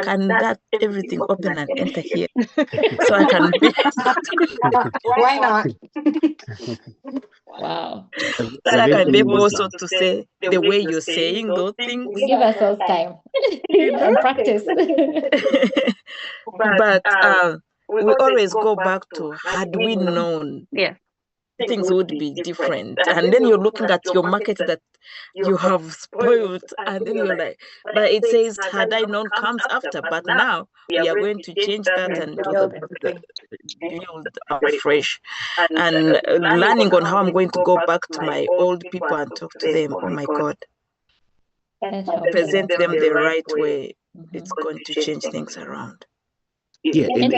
can that everything open and enter here? So I can be Why not? Wow. so I can be able also to say the way you're saying those things. We give ourselves time You know? and practice. But we always go back to, had we known, Yeah. things would be different. And then you're looking at your market that you have spoiled, and then you're like, but it says, had I known comes after. But now we are going to change that and do build afresh, and learning on how I'm going to go back to my old people and talk to them. Oh my God. Present them the right way. It's going to change things around. Yeah, and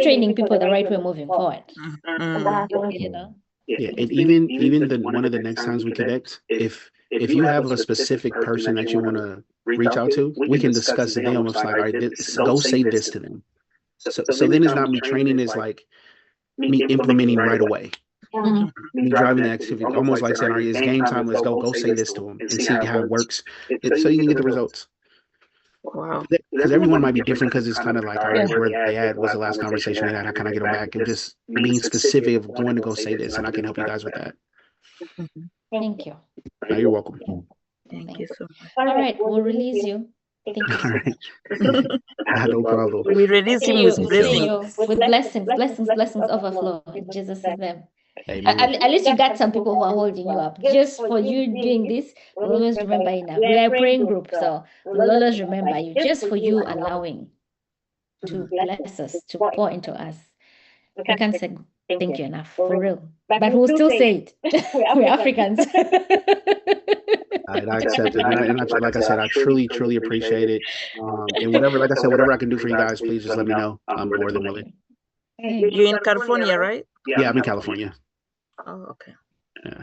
training people the right way moving forward. You know. Yeah, and even one of the next times we connect, if you have a specific person that you want to reach out to, we can discuss them. It's like, all right, go say this to them. So then it's not me training, it's like me implementing right away. Me driving the activity, almost like saying, all right, it's game time, let's go say this to them and see how it works. So you can get the results. Wow. Because everyone might be different, because it's kind of like, all right, where they at, was the last conversation we had, how can I get them back? And just being specific of going to go say this, and I can help you guys with that. Thank you. No, you're welcome. Thank you so much. All right, we'll release you. Thank you so much. No problem. We release him with blessings. With blessings overflow in Jesus' name. At least you got some people who are holding you up. Just for you doing this, we'll always remember you now. We are a praying group, so we'll always remember you. Just for you allowing to bless us, to pour into us. We can't say thank you enough, for real. But we'll still say it. We're Africans. I accept it. And like I said, I truly appreciate it. And whatever, like I said, whatever I can do for you guys, please just let me know. I'm more than willing. You're in California, right? Yeah, I'm in California. Oh, okay. Yeah.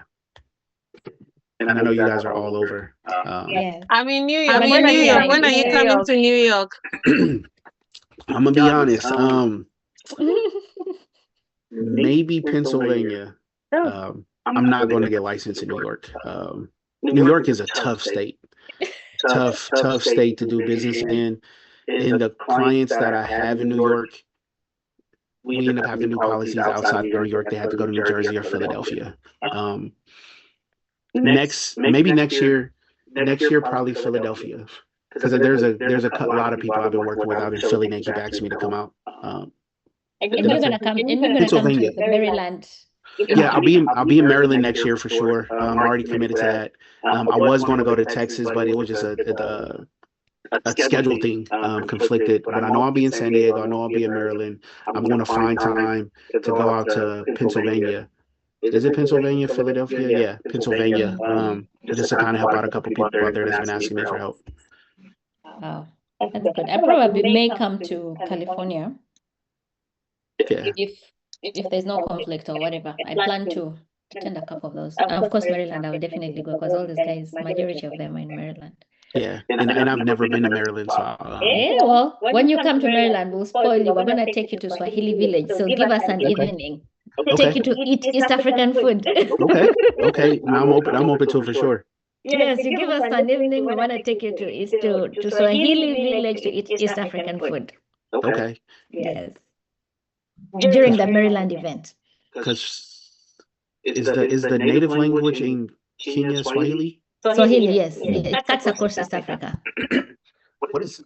And I know you guys are all over. Yeah. I'm in New York. When are you coming to New York? I'm gonna be honest. Maybe Pennsylvania. I'm not going to get licensed in New York. New York is a tough state. Tough state to do business in. And the clients that I have in New York, we end up having to do policies outside of New York. They have to go to New Jersey or Philadelphia. Maybe next year, probably Philadelphia, because there's a lot of people I've been working with out in Philly. They keep asking me to come out. And you're gonna come. And you're gonna come to Maryland. Yeah, I'll be in Maryland next year for sure. I'm already committed to that. I was going to go to Texas, but it was just a schedule thing, conflicted. But I know I'll be in San Diego. I know I'll be in Maryland. I'm going to find time to go out to Pennsylvania. Is it Pennsylvania, Philadelphia? Yeah, Pennsylvania. Just to kind of help out a couple people out there that's been asking me for help. Wow, that's good. I probably may come to California. Yeah. If there's no conflict or whatever, I plan to attend a couple of those. Of course, Maryland, I will definitely go, because all these guys, majority of them are in Maryland. Yeah, and I've never been to Maryland, so yeah. Well, when you come to Maryland, we'll spoil you. We're gonna take you to Swahili village, so give us an evening. Take you to eat East African food. Okay. Now I'm open to it for sure. Yes, you give us an evening. We want to take you to Swahili village to eat East African food. Okay. Yes. During the Maryland event. Because is the native language in Kenya Swahili? Swahili, yes. It cuts across East Africa. What is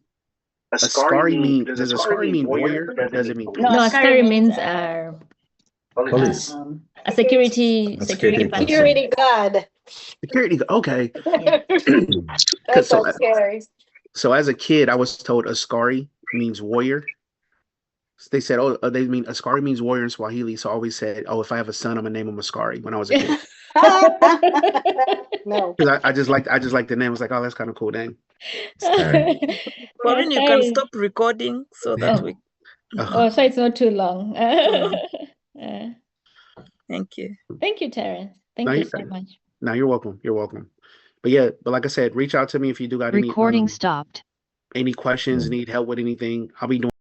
Askari mean? Does Askari mean warrior? Or does it mean police? No, Askari means police. A security guard. Security. Okay. Yeah. That's so scary. So as a kid, I was told Askari means warrior. They said, they mean Askari means warrior in Swahili. So I always said, if I have a son, I'm gonna name him Askari when I was a kid. No. Because I just like the name. I was like, that's kind of cool name. Corinne, you can stop recording so that we. So it's not too long. Thank you. Thank you, Terrance. Thank you so much. No, you're welcome. You're welcome. But like I said, reach out to me if you do got recording stopped. Any questions, need help with anything. I'll be doing